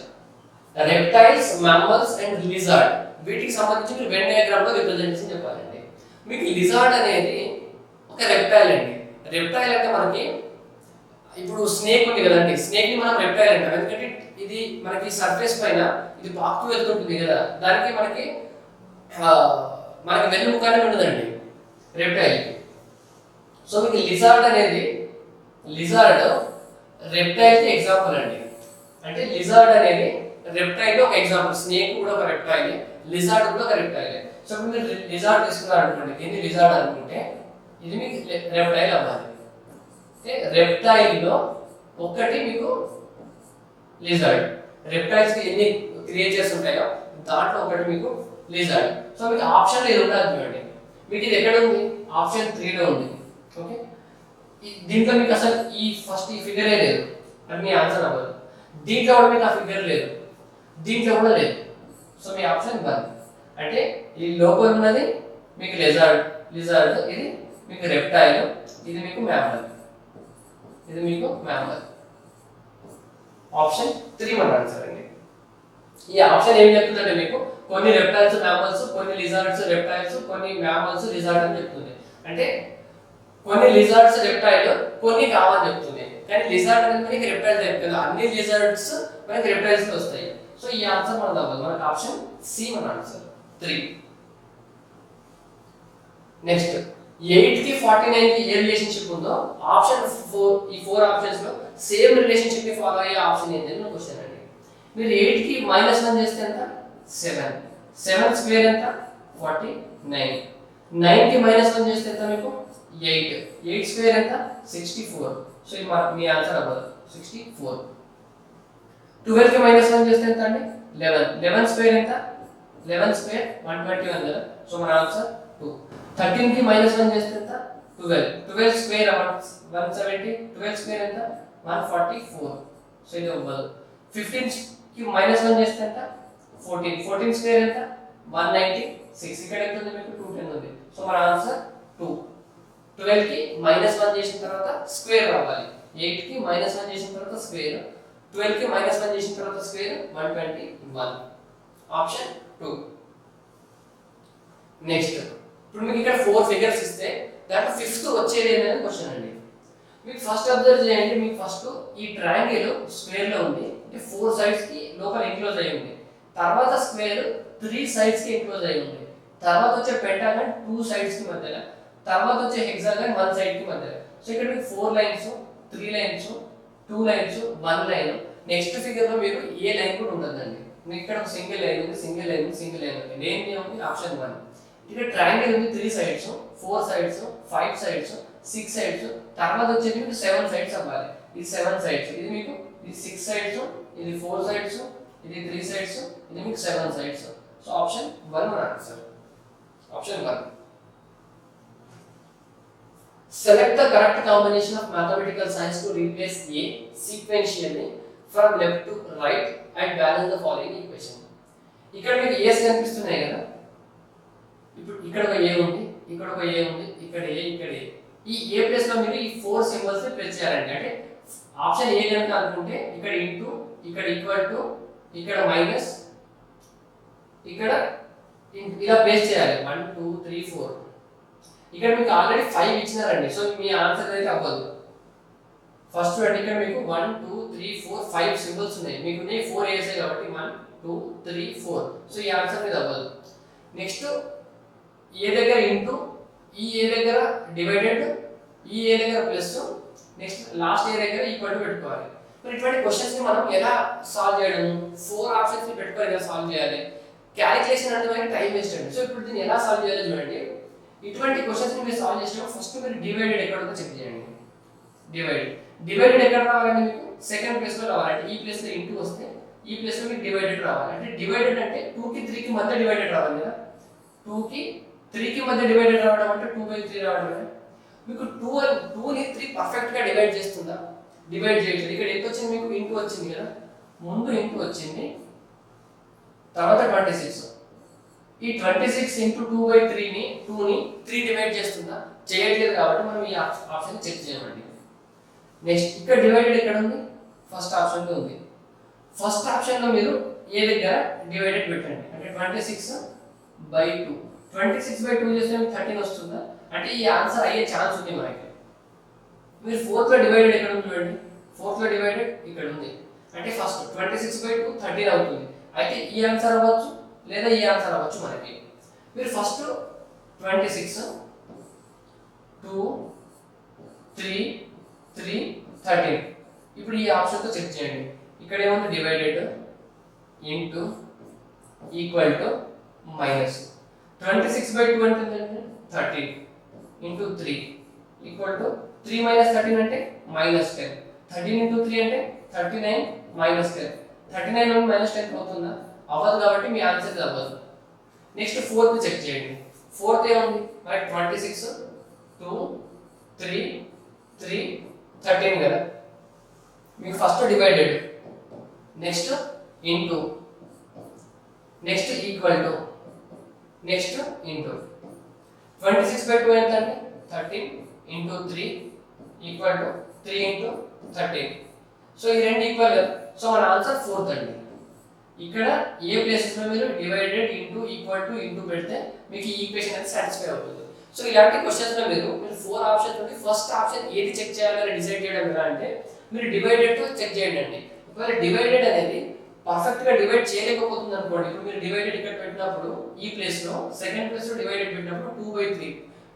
reptiles, mammals and lizard, వీటికి సంబంధించి మీరు వెన్ డయాగ్రామ్ లో రిప్రజెంటేషన్ చెప్పాలండి. మీకు లిజార్డ్ అనేది ఒక రెప్టైల్ అండి. రెప్టైల్ అంటే మనకి ఇప్పుడు స్నేక్ ఉంది కదండి, స్నేక్ ని మనం రెప్టైల్ అంటాం, ఎందుకంటే ఇది మనకి సర్ఫేస్ పైన ఇది పాకుతూ వెళ్తుంటుంది కదా, దానికి మనకి వెన్నుముకనే ఉండదండి రెప్టైల్. సో మీకు లిజార్డ్ అనేది, లిజార్డ్ రెప్టైల్ కి ఎగ్జాంపుల్ అండి. అంటే లిజార్డ్ అనేది రెప్టైల్ ఒక ఎగ్జాంపుల్, స్నేక్ కూడా ఒక రెప్టైల్, లిజార్డ్ కూడా ఒక రెప్టైల్. సో మీరు లిజార్డ్ తీసుకున్నారు అనుకోండి, దీన్ని లిజార్డ్ అనుకుంటే ఇది మీకు రెప్టైల్ అవ్వాలి. రెప్టైల్ లో ఒకటి మీకు లిజార్డ్, రెప్టైల్స్ కి ఎన్ని క్రియేచర్స్ ఉంటాయో దాంట్లో ఒకటి మీకు లిజార్డ్. సో మీకు ఆప్షన్ ఇది ఉండాలి చూడండి, మీకు ఇది ఎక్కడ ఉంది, ఆప్షన్ 3 లో ఉంది. ఓకే, దీంట్లో మీకు అసలు ఈ ఫస్ట్ ఈ ఫిగరే లేదు, అది మీ ఆన్సర్ అవ్వదు. దీంట్లో కూడా మీకు ఆ ఫిగర్ లేదు, దీంట్లో కూడా లేదు. సో మీ ఆప్షన్ 1. అంటే ఈ లోపల ఉన్నది మీకు లిజార్డ్, ఇది మీకు రెప్టైల్, ఇది మీకు మ్యామ్మల్, ఇది మీకు మ్యామ్మల్. ఆప్షన్ 3 మన ఆన్సర్ అండి. ఈ ఆప్షన్ ఏం చెప్తుందంటే మీకు కొన్ని రెప్టైల్స్ మ్యామ్మల్స్, కొన్ని లిజార్డ్స్ రెప్టైల్స్, కొన్ని మ్యామ్మల్స్ లిజార్డ్ అని చెప్తుంది. అంటే కొన్ని లిజార్డ్స్ రెప్టైల్, కొన్ని కావని చెప్తుంది. కానీ లిజార్డ్ అనేది మనకి రెప్టైల్ టైప్ కదా, అన్ని లిజార్డ్స్ మనకి రెప్టైల్స్ లో వస్తాయి. సో ఈ ఆన్సర్ మనది అవ్వదు, మనకి ఆప్షన్ సి మన ఆన్సర్ 3. నెక్స్ట్ 8 కి 49 కి ఏ రిలేషన్షిప్ ఉందో ఆప్షన్ 4, ఈ 4 ఆప్షన్స్ లో సేమ్ రిలేషన్షిప్ ని ఫాలో అయ్యే ఆప్షన్ ఏంటి అని క్వశ్చన్ అండి. మీరు 8 కి -1 చేస్తే ఎంత, 7, 7 స్క్వేర్ ఎంత 49, 9 కి -1 చేస్తే ఎంత మీకు 8, 8 స్క్వేర్ ఎంత 64. సో ఇది మీ ఆన్సర్ అవ్వదు, 64. 12 కి -1 చేస్తే ఎంత అండి 11, 11 స్క్వేర్ ఎంత, 11 స్క్వేర్ 121 కదా, సో మన ఆన్సర్ 2. 13 కి -1 చేస్తే ఎంత 12, 12 స్క్వేర్ 170, 12 స్క్వేర్ ఎంత 144, సో ఇది అవ్వదు. 15 కి -1 చేస్తే ఎంత 14, 14 స్క్వేర్ ఎంత 196, ఇక్కడ ఎంత ఉంది మీకు 210 ఉంది. సో మన ఆన్సర్ 2. 12 కి -1 చేసిన తర్వాత స్క్వేర్ రావాలి, 8 కి -1 చేసిన తర్వాత స్క్వేర్, 12 కి -1 చేసిన తర్వాత స్క్వేర్ 121, ఆప్షన్ 2. నెక్స్ట్ ఇప్పుడు మీకు ఇక్కడ 4 ఫిగర్స్ ఇస్తే దాంట్లో 5th వచ్చేది ఏంటనేది క్వశ్చన్ అండి. మీకు ఫస్ట్ అబ్జర్వ్ చేయండి, మీకు ఫస్ట్ ఈ ట్రయాంగిల్ స్క్వేర్ లో ఉంది, అంటే 4 సైడ్స్ కి లోపల ఎంక్లోజ్ అయి ఉంది. తర్వాత స్క్వేర్ 3 సైడ్స్ కి ఎంక్లోజ్ అయి ఉంది. తర్వాత వచ్చే పెంటాగన్ 2 సైడ్స్ కి మధ్యలో, తర్వాత వచ్చే హెక్సాగన్ 1 సైడ్ కి మధ్యలో. సో ఇక్కడ మీకు 4 lines, 3 lines, 2 lines, 1 line. Next figure లో మీరు ఏ లైన్ కూడా ఉండదండి, మీకు ఇక్కడ ఒక సింగిల్ లైన్ ఉంది, సింగిల్ లైన్ ఉంది, సింగిల్ లైన్ ఉంది. నేమ్ ఏముంది, ఆప్షన్ 1. ఇక్కడ ట్రయాంగిల్ ఉంది, 3 సైడ్స్, 4 సైడ్స్, 5 సైడ్స్, 6 సైడ్స్, తర్వాత వచ్చేది మీకు 7 సైడ్స్ అవ్వాలి. ఇది 7 సైడ్స్, ఇది మీకు ఇది 6 సైడ్స్, ఇది 4 సైడ్స్, ఇది 3 సైడ్స్, ఇది మీకు 7 సైడ్స్. సో ఆప్షన్ 1 మన answer, option 1. Select the correct combination of mathematical signs to replace A sequentially from left to right and balance the following equation. ఇక్కడ మీకు A's కనిపిస్తున్నాయి కదా, ఇప్పుడు ఇక్కడ ఒక A ఉంది, ఇక్కడ ఒక A ఉంది, ఇక్కడ A, ఇక్కడ A. ఈ ఏ ప్లేస్ లో మీరు ఈ 4 సింబల్స్ ని ప్లేస్ చేయాలండి. అంటే ఆప్షన్ ఏ కనుక అనుకుంటే ఇక్కడ ఇంటూ, ఇక్కడ ఈక్వల్ టు, ఇక్కడ మైనస్, ఇక్కడ ఇలా ప్లేస్ చేయాలి. 1 2 3 4. ఇక్కడ మీకు ఆల్రెడీ 5 ఇచ్చినారండి. సో మీ ఆన్సర్ అయితే అవ్వదు. ఫస్ట్ అంటే ఇక్కడ మీకు 1 2 3 4 5 సింబల్స్ ఉన్నాయి. మీకు 4 వేసాయి కాబట్టి 1 2 3 4. సో ఈ ఆన్సర్ మీద అవ్వదు. నెక్స్ట్ ఏ దగ్గర ఇంటూ, ఈ ఏ దగ్గర డివైడెడ్, ఈ ఏ దగ్గర ప్లస్, నెక్స్ట్ లాస్ట్ ఏ దగ్గర ఈక్వల్ టు పెట్టుకోవాలి. మరి ఇటువంటి క్వశ్చన్స్ ని మనం ఎలా సాల్వ్ చేయడం? 4 ఆప్షన్స్ ని పెట్టుకొని ఎలా సాల్వ్ చేయాలి? క్యాలిక్యులేషన్ అంటే మనకి టైం వేస్ట్ అండి. సో ఇప్పుడు దీన్ని ఎలా సాల్వ్ చేయాలో చూడండి. ఇటువంటి క్వశ్చన్స్ ని మీరు సాల్వ్ చేసినప్పుడు ఫస్ట్ మీరు డివైడెడ్ ఎక్కడ ఉందో చెక్ చేయండి. డివైడెడ్ ఎక్కడ రావాలంటే మీకు సెకండ్ ప్లేస్ లో రావాలంటే ఈ ప్లేస్ లో ఇంటూ వస్తే ఈ ప్లేస్ లో మీకు డివైడెడ్ రావాలి. అంటే డివైడెడ్ అంటే 2 కి 3 కి మధ్య డివైడెడ్ రావాలి కదా. 2 కి 3 కి మధ్య డివైడెడ్ రావడం అంటే 2/3 రావడం. మీకు 2 ని 3 పర్ఫెక్ట్ గా డివైడ్ చేస్తుందా? డివైడ్ చేయట్లేదు. ఇక్కడ ఎంత వచ్చింది మీకు? ఇంటూ వచ్చింది కదా. ముందు ఇంటూ వచ్చింది, తర్వాత 26. ఈ 26 ఇంటూ 2/3 ని 2 ని 3 డివైడ్ చేస్తుందా? చేయట్లేదు. కాబట్టి మనం ఈ ఆప్షన్ చెక్ చేయమండి. నెక్స్ట్ ఇక్కడ డివైడెడ్ ఎక్కడ ఉంది? ఫస్ట్ ఆప్షన్ లో ఉంది. ఫస్ట్ ఆప్షన్ లో మీరు ఏ దగ్గర డివైడెడ్ పెట్టండి. అంటే 26/2. 26/2 చేస్తే 13 వస్తుందా? అంటే ఈ ఆన్సర్ అయ్యే ఛాన్స్ ఉంది మనకి. మీరు 4th లో డివైడెడ్ ఎక్కడ ఉంది చూడండి. 4th లో డివైడెడ్ ఇక్కడ ఉంది. అంటే ఫస్ట్ 26/2 13 అవుతుంది. అయితే ఈ ఆన్సర్ అవ్వచ్చు లేదా ఈ ఆన్సర్ అవ్వచ్చు మనకి. మీరు ఫస్ట్ 26 2 3 3 13. ఇప్పుడు ఈ ఆప్షన్ తో చెక్ చేయండి. ఇక్కడ ఏముంది? Divided into equal to minus 26/2 అంటే ఏంటంటే 13 ఇంటూ 3 ఈక్వల్ టు 3 మైనస్ 13 అంటే మైనస్ 10. 13 ఇంటూ 3 అంటే 39 మైనస్ 10. 39 నుండి మైనస్ 10 అవుతుందా? అవ్వదు. కాబట్టి మీ ఆన్సర్ అవ్వదు. నెక్స్ట్ 4th చెక్ చేయండి. 4th ఏముంది? మరి 26 2 3 3 13 కదా. మీకు first divided, next into, next equal to, next into 26/2 ఎంత అంటే 13 into 3 equal to 3 into 13. So ఈ రెండు ఈక్వల్ కదా. సో మన ఆన్సర్ 4th అండి. ఇక్కడ ఏ ప్లేసెస్ లో మీరు divided into equal to into పెడితే మీకు ఈ ఈక్వేషన్ అనేది సాటిస్ఫై అవుతుంది. సో ఇలాంటి క్వశ్చన్స్ లో మీరు 4 ఆప్షన్స్ ఉంటే ఫస్ట్ ఆప్షన్ ఏది చెక్ చేయాలని డిసైడ్ చేయడం ఎలా అంటే మీరు డివైడెడ్ తో చెక్ చేయండి అండి. ఒకవేళ డివైడెడ్ అనేది పర్ఫెక్ట్ గా డివైడ్ చేయలేకపోతుంది అనుకోండి. ఇప్పుడు మీరు డివైడెడ్ ఇక్కడ పెట్టినప్పుడు ఈ ప్లేస్ లో సెకండ్ ప్లేస్ లో డివైడెడ్ పెట్టినప్పుడు 2/3,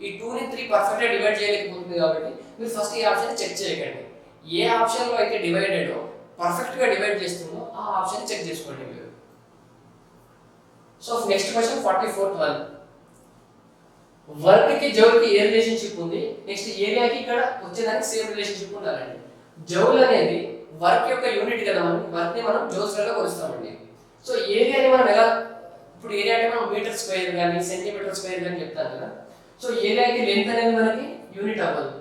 ఈ 2 ని 3 పర్ఫెక్ట్ గా డివైడ్ చేయలేకపోతుంది. కాబట్టి మీరు ఫస్ట్ ఈ ఆప్షన్ చెక్ చేయకండి. ఏ ఆప్షన్ లో అయితే డివైడెడ్ పర్ఫెక్ట్ గా డివైడ్ చేస్తుందో ఆ ఆప్షన్ చెక్ చేసుకోండి మీరు. So next question 44th one. Work కి జౌల్ కి ఏ రిలేషన్షిప్ ఉంది? నెక్స్ట్ ఏరియాకి ఇక్కడ వచ్చేదానికి సేమ్ రిలేషన్షిప్ ఉండాలండి. జౌల్ అనేది వర్క్ యొక్క యూనిట్ కదా. వర్క్ ని మనం జౌల్స్ లలో కొలుస్తామండి. సో ఏరియాని మనం ఎలా, ఇప్పుడు ఏరియా అంటే మనం మీటర్ స్క్వేర్ కానీ సెంటీమీటర్ స్క్వేర్ కానీ చెప్తాం కదా. సో ఏరియాకి లెంత్ అనేది మనకి యూనిట్ అవ్వదు.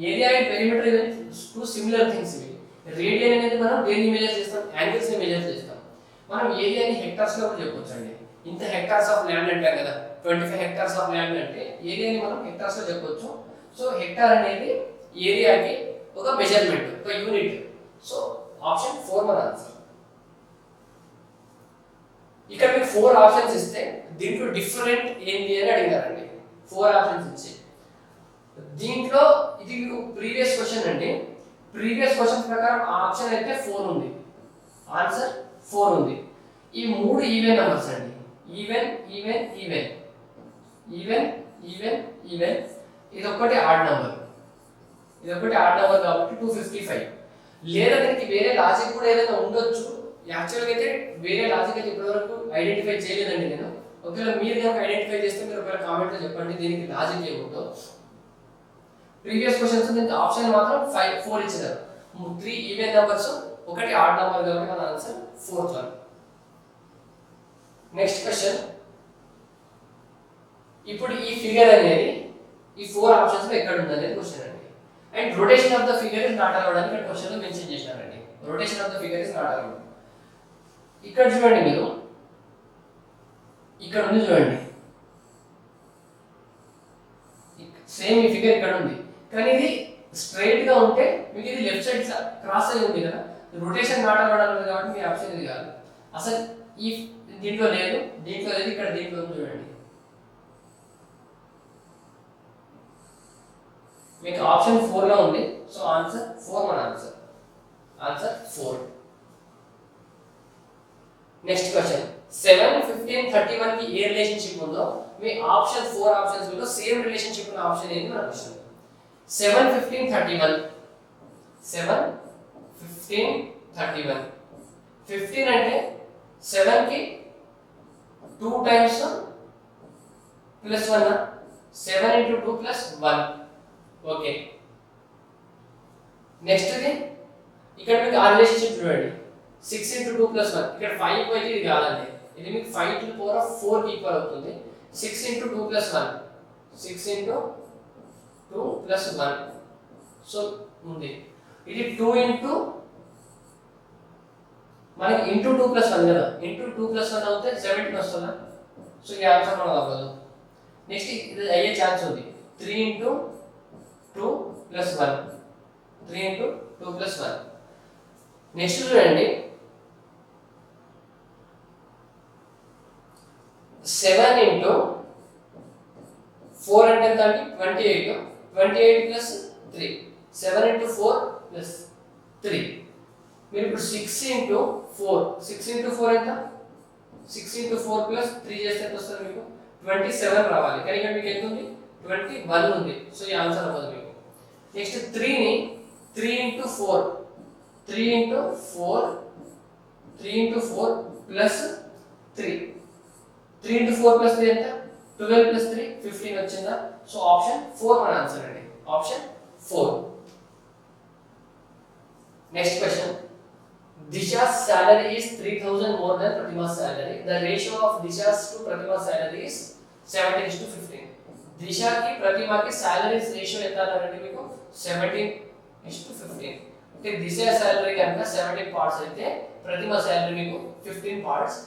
ఏరియా అండ్ పెరిమీటర్ ఇవి 2 సిమిలర్ థింగ్స్. ఇవి రేడియన్ అనేది మనం దేన్ని మెజర్ చేస్తాం? యాంగిల్స్ ని మెజర్ చేస్తాం. మనం ఏరియాని హెక్టార్స్ లో కూడా చెప్పొచ్చు అండి. ఇంత హెక్టార్స్ ఆఫ్ ల్యాండ్ అంటాం కదా. 25 హెక్టార్స్ ఆఫ్ ల్యాండ్ అంటే ఏరియాని మనం హెక్టార్స్ లో చెప్పొచ్చు. సో హెక్టార్ అనేది ఏరియాకి ఒక మెజర్మెంట్, ఒక యూనిట్. సో ఆప్షన్ 4 మన ఆన్సర్. ఇక్కడ మీకు 4 ఆప్షన్స్ ఇస్తే దీంట్లో డిఫరెంట్ ఏంటి అని అడిగారండి. 4 ఆప్షన్స్ ఇచ్చి దీంట్లో ఇది మీకు ప్రీవియస్ క్వశ్చన్ అండి. ప్రీవియస్ క్వశ్చన్ ప్రకారం ఆప్షన్ అయితే 4 ఉంది, ఆన్సర్ 4 ఉంది. ఈ 3 ఈవెన్ నంబర్స్ అండి. Even even even even even even. ఇది ఒకటి ఆడ్ నంబర్, ఇది ఒకటి ఆడ్ నంబర్ కాబట్టి 255. లేదా దీనికి వేరే లాజిక్ కూడా ఏదైనా ఉండొచ్చు. యాక్చువల్గా అయితే వేరే లాజిక్ అయితే ఇప్పటివరకు ఐడెంటిఫై చేయలేదండి నేను. ఒకవేళ మీరు కనుక ఐడెంటిఫై చేస్తే మీరు ఒకవేళ కామెంట్ లో చెప్పండి దీనికి లాజిక్ ఏముందో. ప్రీవియస్ క్వశ్చన్స్ దీనికి ఆప్షన్ మాత్రం 4 ఇచ్చారు. 3 ఈవెన్ నంబర్స్, ఒకటి ఆడ్ నంబర్ కాబట్టి మన answer 4th one. Next question. ఇప్పుడు ఈ ఫిగర్ అనేది ఈ 4 ఆప్షన్స్ లో ఎక్కడ ఉంది అనేది క్వశ్చన్ అండి. And rotation of the figure is not allowed అని క్వశ్చన్ లో మెన్షన్ చేశారండి. Rotation of the figure is not allowed. ఇక్కడ చూడండి, మీరు ఇక్కడ ఉంది చూడండి, సేమ్ ఈ ఫిగర్ ఇక్కడ ఉంది. కానీ ఇది స్ట్రైట్ గా ఉంటే మీకు ఇది లెఫ్ట్ సైడ్ క్రాస్ అయి ఉంది కదా, రొటేషన్ నాట్ అవ్వడం కాబట్టి మీ ఆప్షన్ ఇది కాదు. అసలు ఈ దీంట్లో లేదు, దీంట్లో లేదు, ఇక్కడ దీంట్లో ఉంది చూడండి. మీకు ఆప్షన్ 4 గా ఉంది. సో ఆన్సర్ 4 మన ఆన్సర్ 4. నెక్స్ట్ క్వశ్చన్ 7, 15, 31 కి ఏ రిలేషన్షిప్ ఉందో మీ ఆప్షన్ 4 ఆప్షన్స్ లో సేమ్ రిలేషన్షిప్ ఉన్న ఆప్షన్ ఏది మన క్వశ్చన్. 7, 15, 31. 7, 15, 31. 15 అంటే 7 కి 2 times plus 1. 7 into 2 plus 1. Okay. Next ఇది ఇక్కడ మీకు ఆ రిలేషన్షిప్ చూడండి. 6 into 2 plus 1. ఇక్కడ 5 అయితే ఇది కాదండి, ఇది మీకు 5 to the power of 4 కి ఈక్వల్ అవుతుంది. 6 into 2 plus 1. 6 into 2 plus 1. So ఉంది. ఇది 2 into మనకి ఇంటూ 2 plus 1 కదా, ఇంటూ 2 plus 1 అవుతే 17 వస్తుందా? సో ఈ ఆన్సర్ మనకు అవ్వదు. నెక్స్ట్ ఇది అయ్యే ఛాన్స్ ఉంది. 3 into 2 plus 1. 3 into 2 plus 1. Next చూడండి 7 into 4 అంటే ఎంత అండి? 28. 28 plus 3. 7 into 4 plus 3. మీరు ఇప్పుడు 6 into 4. 6 into 4 ఎంత? 6 into 4 plus 3 చేస్తే ఎంత వస్తుంది మీకు? 27 రావాలి. కానీ ఇక్కడ మీకు ఎంత ఉంది? 21 ఉంది. సో ఈ ఆన్సర్ అవ్వదు మీకు. నెక్స్ట్ 3 ని 3 into 4. 3 into 4 plus 3. 3 into 4 plus 3 ఎంత? 12 plus 3 15 వచ్చిందా? సో ఆప్షన్ 4 మన ఆన్సర్ అండి. Option 4. Next question. Disha's salary is 3,000 more than Pratima's salary. The ratio of Disha's to Pratima's salary is 17:15. Disha ki Pratima ki salaries ratio ఎంత అన్నారండి మీకు? 17:15. అంటే దిశ salary కనుక 17 parts అయితే ప్రతిమ సాలరీ మీకు 15 parts.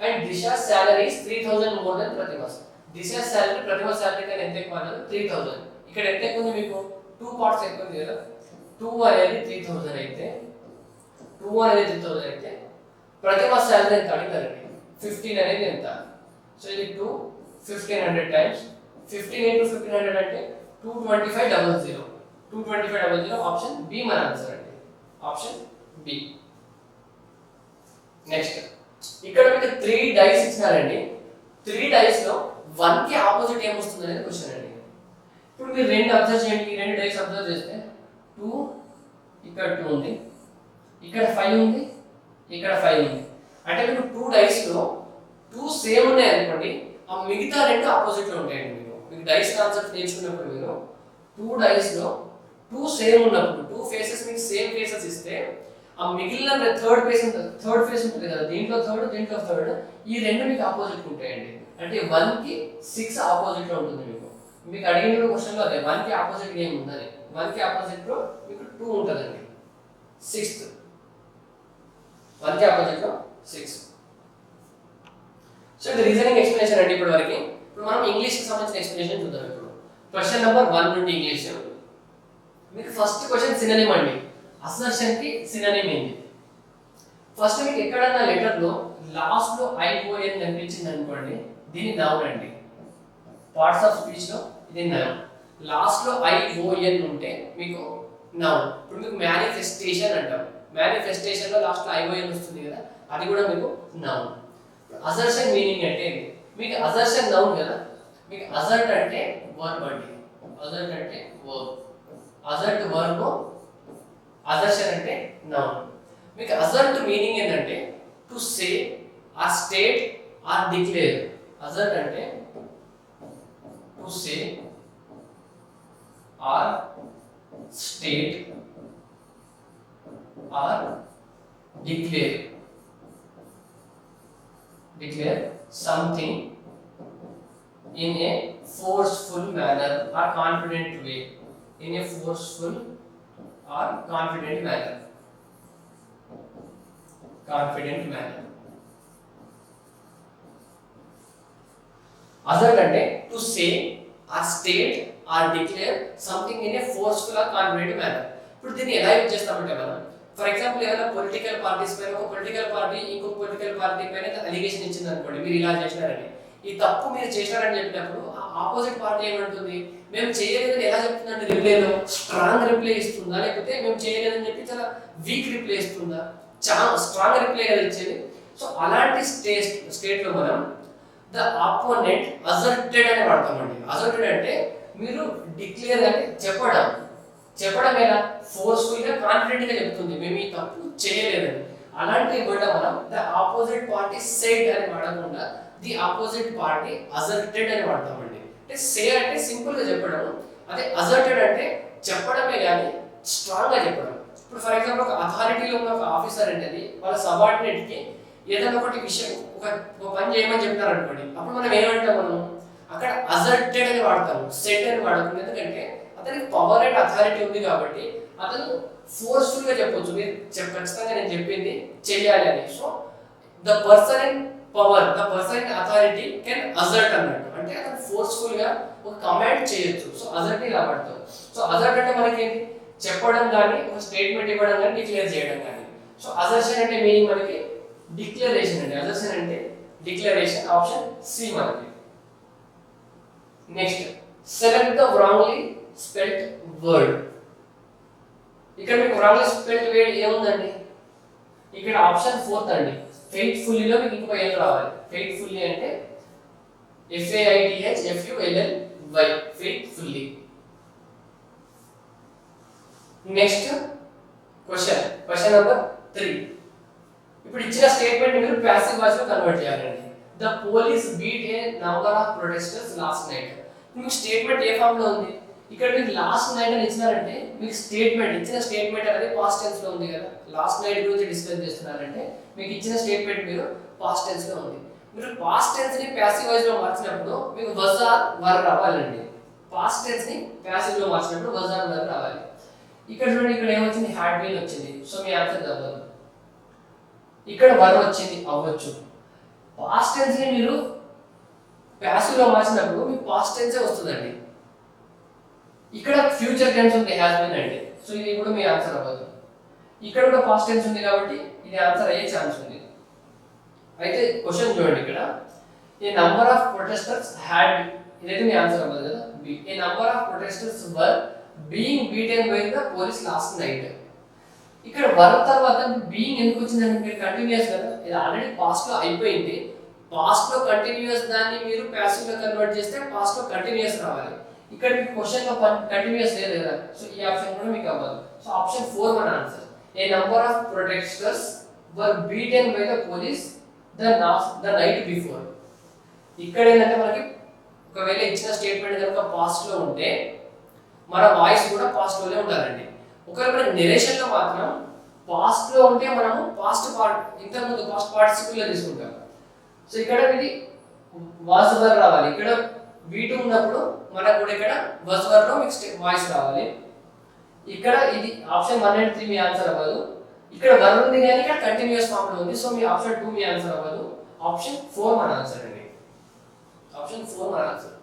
And Disha salary is 3,000 more than Pratima's. Disha salary Pratima salary కన్నా ఎంత ఎక్కువ అన్నారు? 3,000. ఇక్కడ ఎంత ఎక్కువ ఉంది మీకు? 2 పార్ట్స్ ఎక్కువ ఉంది కదా. 2 అనేది 3,000 అయితే ప్రతిమ సాలరీ ఎంత అడిగారండి? 15 అనేది ఎంత? సో ఇది 2 1500 టైమ్స్ 15 into 1500 అంటే 225,000. 225,000 ఆప్షన్ బి మన ఆన్సర్ అండి. Option B. నెక్స్ట్ ఇక్కడ మీకు 3 డైస్ ఇచ్చినారండి. 3 డైస్ లో 1 కి ఆపోజిట్ ఏం వస్తుంది అనేది క్వశ్చన్ అండి. ఇప్పుడు మీరు రెండు అబ్జర్వ్ చేయండి. ఈ రెండు డైస్ అబ్జర్వ్ చేస్తే 2 ఇక్కడ 2 ఉంది, ఇక్కడ 5 ఉంది, ఇక్కడ 5 ఉంది. అంటే మీకు 2 డైస్ లో 2 సేమ్ ఉన్నాయి అనుకోండి, ఆ మిగతా రెండు ఆపోజిట్ లో ఉంటాయండి. మీకు డైస్ కాన్సెప్ట్ నేర్చుకున్నప్పుడు మీరు 2 డైస్ లో 2 సేమ్ ఉన్నప్పుడు 2 ఫేసెస్ మీకు సేమ్ ఫేసెస్ ఇస్తే ఆ మిగిలిన థర్డ్ ఫేస్ ఉంటుంది కదా, దీంట్లో థర్డ్ ఈ రెండు మీకు ఆపోజిట్ ఉంటాయండి. అంటే 1 కి 6 ఆపోజిట్ లో ఉంటుంది. మీకు అడిగిన క్వశ్చన్ లో అదే 1 కి ఆపోజిట్ ఏం ఉందని. 1 కి ఆపోజిట్ లో మీకు 2 ఉంటుందండి. 6th 1 కి ఆపోజిట్ లో 6. సో ఇది రీజనింగ్ ఎక్స్ప్లెనేషన్ అండి ఇప్పటి వరకు. ఇప్పుడు మనం ఇంగ్లీష్ కి సంబంధించిన ఎక్స్ప్లెనేషన్ చూద్దాం. ఇప్పుడు క్వశ్చన్ నెంబర్ 1 నుండి ఇంగ్లీష్. మీకు ఫస్ట్ క్వశ్చన్ సినోనిమ్ అండి. అసర్షన్ కి సినోనిమ్ ఏంటి? ఫస్ట్ మీకు ఎక్కడన్నా లెటర్ లో లాస్ట్ లో ION కనిపించింది అనుకోండి, దీని నౌన్ అండి. పార్ట్స్ ఆఫ్ స్పీచ్ లో ఇది నౌన్. లాస్ట్ లో ION ఉంటే మీకు నౌన్. ఇప్పుడు మీకు మేనిఫెస్టేషన్ అంటాం. మేనిఫెస్టేషన్ లో లాస్ట్ లో ION వస్తుంది కదా, అది కూడా మీకు నౌన్. అసర్షన్ మీనింగ్ అంటే మీకు అసర్షన్ నౌన్ కదా, మీకు అసర్ట్ అంటే వర్బ్ అండి. అసర్ట్ అంటే వర్బ్. అసర్ట్ వర్బ్, అసర్షన్ అంటే నౌన్. మీకు అసర్ట్ మీనింగ్ ఏంటంటే to say or state or declare. Assert అంటే to say or state or declare something in a forceful manner or confident way. In a forceful or confident manner. Assert అంటే to say or state or declare something in a forceful or confident manner. ఇప్పుడు దీన్ని ఎలా use చేస్తామంటే మనం for example ఏదైనా political parties పైన ఒక political party ఇంకొక పొలిటికల్ పార్టీ పైన అలిగేషన్ ఇచ్చింది అనుకోండి, మీరు ఇలా చేసినారని, ఈ తప్పు మీరు చేసినారని చెప్పినప్పుడు ఆపోజిట్ పార్టీ ఏమంటుంది, మేము చేయలేదని ఎలా చెప్తుందంటే రిప్లైలో స్ట్రాంగ్ రిప్లై ఇస్తుందా, లేకపోతే మేము చేయలేదని చెప్పి చాలా వీక్ రిప్లై ఇస్తుందా? చాలా స్ట్రాంగ్ రిప్లై కదా ఇచ్చేది. సో అలాంటి స్టేట్లో మనం ద ఆపోనెంట్ అసర్టెడ్ అని వాడతామండి. అసర్టెడ్ అంటే మీరు డిక్లేర్ అంటే చెప్పడం ఎలా ఫోర్స్ఫుల్ గా కాన్ఫిడెంట్ గా చెప్తుంది మేము ఈ తప్పు చేయలేదని. అలాంటి కూడా మనం ద ఆపోజిట్ పార్టీ సెడ్ అని వాడకుండా ది ఆపోజిట్ పార్టీ అసర్టెడ్ అని వాడతామండి. అంటే సే అంటే సింపుల్ గా చెప్పడం, అదే అసర్టెడ్ అంటే చెప్పడమే కానీ స్ట్రాంగ్ గా చెప్పడం. ఇప్పుడు ఫర్ ఎగ్జాంపుల్ ఒక అథారిటీలో ఉన్న ఒక ఆఫీసర్ అనేది వాళ్ళ సబార్డినేట్ కి ఏదైనా ఒకటి విషయం ఒక పని చేయమని చెప్తారు అనుకోండి, అప్పుడు మనం ఏమంటాం, మనం అక్కడ అసర్టెడ్ అని వాడతాము, సెడ్ అని వాడకుండా. ఎందుకంటే అతనికి పవర్ అండ్ అథారిటీ ఉంది కాబట్టి అతను ఫోర్స్ఫుల్ గా చెప్పొచ్చు, మీరు ఖచ్చితంగా నేను చెప్పింది చెయ్యాలి అని. So the person in power, the person in authority can asset అన్నట్టు, అంటే అతను ఫోర్స్ఫుల్ గా ఒక కమాండ్ చేయొచ్చు. సో అసర్ట్ ఇలా వాడతాం. సో అసర్ట్ అంటే మనకి ఏంటి, చెప్పడం కానీ ఒక స్టేట్మెంట్ ఇవ్వడం కానీ డిక్లేర్ చేయడం కానీ. సో అసర్షన్ అంటే మీనింగ్ మనకి డిక్లరేషన్ అండి. అసర్షన్ అంటే డిక్లరేషన్. ఆప్షన్ సి మనకి. Next select the wrongly spelled word. ఇక్కడ మీకు రాంగ్లీ స్పెల్డ్ వర్డ్ ఏముందండి, ఇక్కడ ఆప్షన్ 4 అండి. ఫెయిత్ఫుల్లీ లో మీకు ఇంకో ఎల్ రావాలి. ఫెయిత్ఫుల్లీ అంటే FAITHFULLY, faithfully. Next question number 3. ఇప్పుడు ఇచ్చిన స్టేట్మెంట్ మీరు ప్యాసివ్ వాయిస్ లో కన్వర్ట్ చేయాలండి. The police beat A number of protesters last night. మీకు స్టేట్మెంట్ ఏ ఫామ్ లో ఉంది, ఇక్కడ మీకు లాస్ట్ నైట్ అని ఇచ్చినారంటే మీకు ఇచ్చిన స్టేట్మెంట్ అనేది పాస్ట్ టెన్స్ లో ఉంది కదా. లాస్ట్ నైట్ గురించి డిస్కస్ చేస్తున్నారంటే మీకు ఇచ్చిన స్టేట్మెంట్ మీరు పాస్ట్ టెన్స్ లో ఉంది. మీరు పాస్ట్ టెన్స్ ని ప్యాసివ్ వాయిస్ లో మార్చినప్పుడు మీకు వజ్ ఆర్ వర్ రావాలండి. పాస్ట్ టెన్స్ ని ప్యాసివ్ లో మార్చినప్పుడు వజ్ ఆర్ వర్ రావాలి. ఇక్కడ చూడండి, ఇక్కడ ఏమొచ్చింది, హ్యాడ్ బీన్ వచ్చింది. సో మీ ఆన్సర్ అవ్వదు. ఇక్కడ వర్ వచ్చింది, అవ్వచ్చు. పాస్ట్ టెన్స్ ని మీరు ప్యాసివ్ లో మార్చినప్పుడు మీకు పాస్ట్ టెన్సే వస్తుందండి. ఇక్కడ ఫ్యూచర్ టెన్స్ ఉంది, హ్యాస్ బీన్ అండి. సో ఇది కూడా మీ ఆన్సర్ అవ్వదు. ఇక్కడ కూడా పాస్ట్ టెన్స్ ఉంది కాబట్టి ఇది ఆన్సర్ అయ్యే ఛాన్స్ ఉంది. అయితే క్వశ్చన్ చూడండి, ఇక్కడ a number of protesters had, ఇదైతే మీ ఆన్సర్ అవ్వదు కదా. A number of protesters were being beaten by the police last night. ఇక్కడ వర్ తర్వాత బీయింగ్ ఎందుకు వచ్చిందంటే మీరు కంటిన్యూస్ కదా, ఇది ఆల్రెడీ పాస్ట్ లో అయిపోయింది. పాస్ట్ లో కంటిన్యూస్ దాన్ని మీరు ప్యాసివ్ లో కన్వర్ట్ చేస్తే పాస్ట్ లో కంటిన్యూస్ రావాలి. ఇక్కడ మీకు క్వశ్చన్ లో కంటిన్యూస్ లేదు కదా, సో ఈ ఆప్షన్ కూడా మీకు అవ్వదు. సో ఆప్షన్ 4 మన answer. A number of protesters were beaten by the police the night before. ఇక్కడ ఏంటంటే మనకి ఒకవేళ ఇచ్చిన స్టేట్మెంట్ కనుక పాస్ట్ లో ఉంటే మన వాయిస్ కూడా పాస్ట్ లోనే ఉండాలండి. ఒకవేళ మనకి నెరేషన్ లో మాత్రం పాస్ట్ లో ఉంటే మనము పాస్ట్ పార్ట్ ఇంతకుముందు పాస్ట్ పార్టిసిపుల్ లో తీసుకుంటాం. సో ఇక్కడ ఇది వాస్ వర్ రావాలి. ఇక్కడ V2 ఉన్నప్పుడు మనకు కూడా ఇక్కడ వాస్ వర్ లో మీకు వాయిస్ రావాలి. ఇక్కడ ఇది ఆప్షన్ 1 and 3 మీ ఆన్సర్ అవ్వదు. ఇక్కడ వర్ ఉంది కానీ ఇక్కడ కంటిన్యూస్ ఫామ్ లో ఉంది. సో మీ ఆప్షన్ 2 మీ ఆన్సర్ అవ్వదు. ఆప్షన్ 4 మన ఆన్సర్ అండి. ఆప్షన్ 4 మన ఆన్సర్.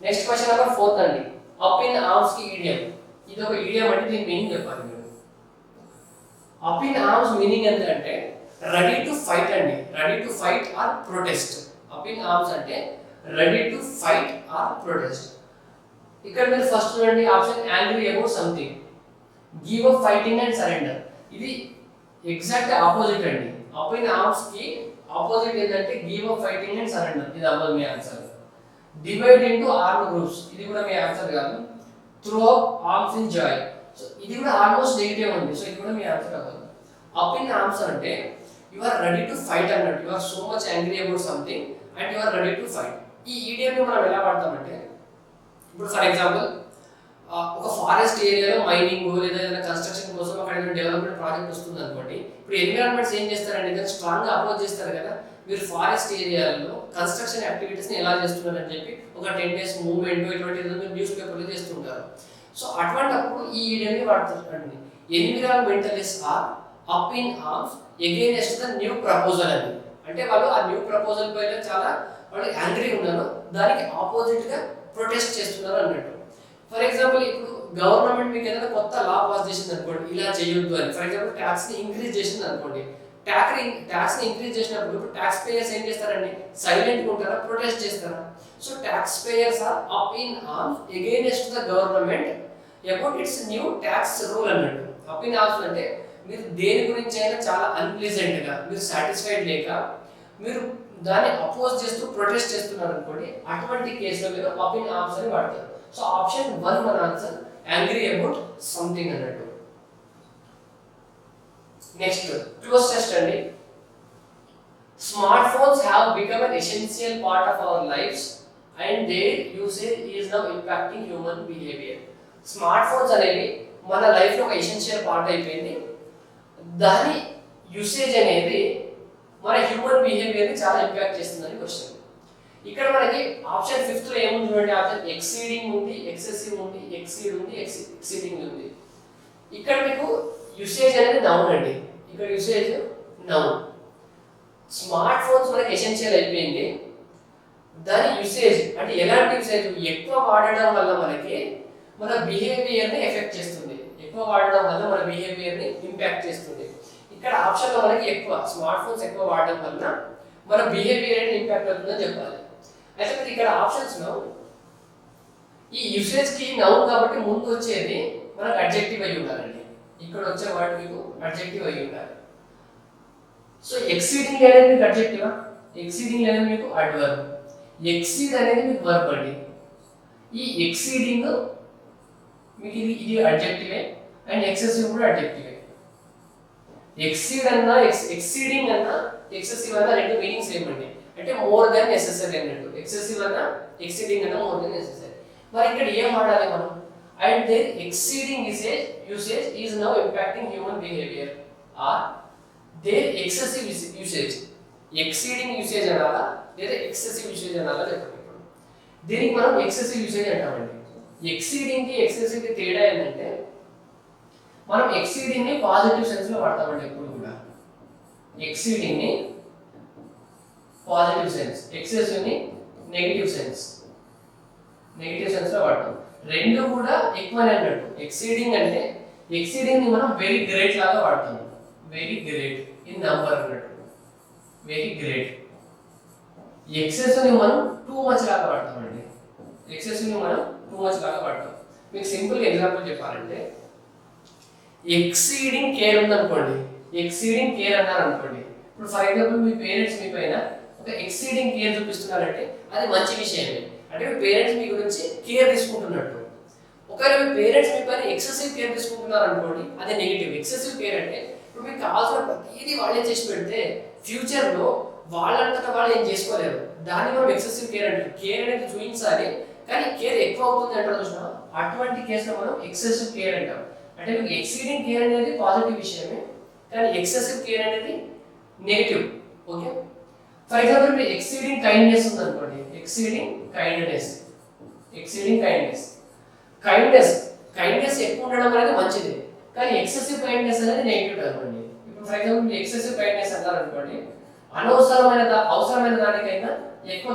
నెక్స్ట్ క్వశ్చన్ నెంబర్ 4 అండి. అప్ ఇన్ ఆర్మ్స్ కి ఈడియం. ఇది ఒక ఈడియం అంటే దీని మీనింగ్ చెప్పాలి మీరు. అప్ ఇన్ ఆర్మ్స్ మీనింగ్ ఏంటంటే రెడీ టు ఫైట్ అండి. Ready to fight or protest. Up in arms అంటే ready to fight or protest. ఇక్కడ మీరు ఫస్ట్ చూడండి, option angry about something, give up fighting and surrender. ఇది exact opposite అండి. Up in arms కి opposite ఏంటంటే give up fighting and surrender. ఇది అవ్వదు మీ answer. Divide into arm groups, ఇది కూడా మీ ఆన్సర్ కాదు. Throw up arms in joy, so ఇది కూడా ఆల్మోస్ట్ నెగటివ్ ఉంది. సో ఇది కూడా మీ ఆన్సర్ అవ్వదు. అప్ ఇన్ ఆర్మ్స్ అంటే you are ready to fight అన్నట్టు. You are so much angry about something and you are ready to fight. ఈ ఈడియం మనం ఎలా వాడతామంటే, ఇప్పుడు ఫర్ ఎగ్జాంపుల్ ఒక ఫారెస్ట్ ఏరియాలో మైనింగ్ లేదా ఏదైనా కన్స్ట్రక్షన్ కోసం అక్కడ ఏదైనా డెవలప్మెంట్ ప్రాజెక్ట్ వస్తుంది అనుకోండి. ఇప్పుడు ఎన్విరాన్మెంట్స్ ఏం చేస్తారంటే దాన్ని స్ట్రాంగ్గా అపోజ్ చేస్తారు కదా. మీరు ఫారెస్ట్ ఏరియాలో కన్స్ట్రక్షన్ యాక్టివిటీస్ని ఎలా చేస్తున్నారని చెప్పి ఒక 10 days మూవ్మెంట్ ఇటువంటి మీరు న్యూస్ పేపర్లో చేస్తుంటారు. సో అటువంటిప్పుడు ఈ ఈడియంని వాడుతుంటారండి. Environmentalist are up in arms against the new proposal అని. అంటే వాళ్ళు ఆ న్యూ ప్రపోజల్ పైన చాలా వాళ్ళు యాంగ్రీ ఉన్నారు, దానికి ఆపోజిట్ గా ప్రొటెస్ట్ చేస్తున్నారు అన్నట్టు. ఫర్ ఎగ్జాంపుల్ ఇప్పుడు గవర్నమెంట్ మీకు ఏదైనా కొత్త లా పాస్ చేసింది అనుకోండి, ఇలా చేయొద్దు అని. ఫర్ ఎగ్జాంపుల్ ట్యాక్స్ ని ఇంక్రీజ్ చేసింది అనుకోండి, ట్యాక్స్ ని ఇంక్రీజ్ చేసినప్పుడు ఇప్పుడు ట్యాక్స్ పేయర్స్ ఏం చేస్తారండి, సైలెంట్ గా ఉంటారా, ప్రొటెస్ట్ చేస్తారా? So tax payers are up in arms against the government about its new tax rule అన్నట్టు. అప్ ఇన్ ఆర్మ్స్ అంటే మీరు దేని గురించి అయినా చాలా అన్ప్లీజెంట్ గా, మీరు సాటిస్ఫైడ్ లేక మీరు దాన్ని అపోజ్ చేస్తూ ప్రొటెస్ట్ చేస్తున్నారు అనుకోండి, అటువంటి కేసులో మీరు అప్ ఇన్ ఆర్మ్స్ అని వాడతారు. సో ఆప్షన్ 1 మన ఆన్సర్, యాంగ్రీ అబౌట్ సంథింగ్ అన్నట్టు. నెక్స్ట్ క్లోజ్ టెస్ట్ అండి. Smart phones have become an essential part of our lives and their usage is now impacting human behavior. Smart phones అనేవి మన life లో ఒక essential part అయిపోయింది. దాని usage అనేది మన హ్యూమన్ బిహేవియర్ ని చాలా ఇంపాక్ట్ చేస్తుందని క్వశ్చన్. ఇక్కడ మనకి ఆప్షన్ 5 లో ఏముంది చూడండి, ఆప్షన్ ఎక్సీడింగ్ ఉంది, ఎక్సెసివ్ ఉంది, ఎక్సీడ్ ఉంది, ఎక్సీడింగ్ ఉంది. ఇక్కడ మీకు యూసేజ్ అనేది నౌన్ అండి, ఇక్కడ యూసేజ్ నౌన్. స్మార్ట్ ఫోన్స్ మనకి ఎసెన్షియల్ అయిపోయింది, దాని యూసేజ్ అంటే ఎలాంటి యూసేజ్, ఎక్కువ వాడడం వల్ల మనకి మన బిహేవియర్ ని ఎఫెక్ట్ చేస్తుంది, ఎక్కువ వాడడం వల్ల మన బిహేవియర్ ని ఇంపాక్ట్ చేస్తుంది. ఇక్కడ ఆప్షన్ లో మనకి ఎక్కువ స్మార్ట్ ఫోన్స్ ఎక్కువ వాడడం వల్ల మన బిహేవియర్ ని ఇంపాక్ట్ అవుతుందని చెప్పాలి. అయితే మీరు ఇక్కడ ఆప్షన్స్ లో ఈ యూసేజ్ కి నౌన్ కాబట్టి ముందు వచ్చేది మనకు అడ్జెక్టివ్ అయి ఉండాలండి, ఇక్కడ వచ్చే వర్డ్ మీకు అడ్జెక్టివ్ అయి ఉండాలి. సో ఎక్సీడింగ్ అనేది మీకు అడ్జెక్టివా, ఎక్సీడింగ్ అనేది మీకు అడ్వర్బ్, ఎక్సీడ్ అనేది మీకు వర్బ్ అండి. ఈ ఎక్సీడింగ్ మీకు ఇది అడ్జెక్టివే అండ్ ఎక్సెసివ్ కూడా అడ్జెక్టివే. ఎక్సీడ్ అన్నా ఎక్సీడింగ్ అన్నా ఎక్సెసివ్ అన్నా రెండు మీనింగ్స్ ఏమండి అంటే మోర్ దెన్ నెసెసరీ అన్నట్టు. ఎక్సెసివ్ అన్నా ఎక్సీడింగ్ అన్నా మోర్ దెన్ నెసెసరీ. మరి ఇక్కడ ఏం వాడాలి మనం, and their exceeding usage is now impacting human behaviour or their excessive usage. Exceeding usage అనాలా లేదా ఎక్సెసివ్ యూసేజ్ అనాలా చెప్పండి. ఇప్పుడు దీనికి మనం ఎక్సెసివ్ యూసేజ్ అంటామండి. ఎక్సీడింగ్ కి ఎక్సెసివ్ కి తేడా ఏంటంటే మనం ఎక్సీడింగ్ ని పాజిటివ్ సెన్స్ లో వాడతామండి ఎప్పుడు కూడా. ఎక్సీడింగ్ ని పాజిటివ్ సెన్స్, ఎక్సెసివ్ ని నెగటివ్ సెన్స్ లో వాడతాం. రెండు కూడా ఎక్కువనే అన్నట్టు. ఎక్సీడింగ్ అంటే ఎక్సీడింగ్ ని మనం వెరీ గ్రేట్ లాగా వాడతాం, వెరీ గ్రేట్ ఇన్ నంబర్ అన్నట్టు, వెరీ గ్రేట్. ఎక్సెసివ్ ని మనం టూ మచ్ లాగా వాడతామండి, ఎక్సెసివ్ ని మనం టూ మచ్ లాగా వాడతాం. మీకు సింపుల్ గా ఎగ్జాంపుల్ చెప్పాలంటే ఎక్సీడింగ్ కేర్ ఉందనుకోండి, ఎక్సీడింగ్ కేర్ అన్నారు అనుకోండి. ఇప్పుడు ఫర్ ఎగ్జాంపుల్ మీ పేరెంట్స్ మీ పైన ఒక ఎక్సీడింగ్ కేర్ చూపిస్తున్నారంటే అది మంచి విషయమే, అంటే మీ పేరెంట్స్ మీ గురించి కేర్ తీసుకుంటున్నట్టు. ఒకవేళ మీ పేరెంట్స్ మీ పైన ఎక్సెసివ్ కేర్ తీసుకుంటున్నారు అనుకోండి, అది నెగిటివ్. ఎక్సెసివ్ కేర్ అంటే ఇప్పుడు మీకు కావాల్సిన ప్రతిదీ వాళ్ళే చేసి పెడితే ఫ్యూచర్ లో వాళ్ళంతటా వాళ్ళు ఏం చేసుకోలేరు, దాన్ని మనం ఎక్సెసివ్ కేర్ అంటారు. కేర్ అనేది చూపించాలి కానీ కేర్ ఎక్కువ అవుతుంది అంటారు చూసినా, అటువంటి కేసులో మనం ఎక్సెసివ్ కేర్ అంటాం. అంటే మీకు ఎక్సీడింగ్ కేర్ అనేది పాజిటివ్ విషయమే కానీ ఎక్సెసివ్ కేర్ అనేది నెగిటివ్. ఓకే, ఫర్ ఎగ్జాంపుల్ మీరు ఎక్సీడింగ్ కైండ్నెస్ ఉంది అనుకోండి, ఎక్సీడింగ్ కైండ్నెస్, ఎక్సీడింగ్ కైండ్నెస్ ఎక్కువ ఉండడం అనేది మంచిది కానీ ఎక్సెసివ్ కైండ్నెస్ అనేది నెగిటివ్ అనుకోండి. ఇప్పుడు ఫర్ ఎగ్జాంపుల్ మీరు ఎక్సెసివ్ కైండ్నెస్ అన్నారు అనుకోండి, అవసరమైన దానికైనా ఎక్కువ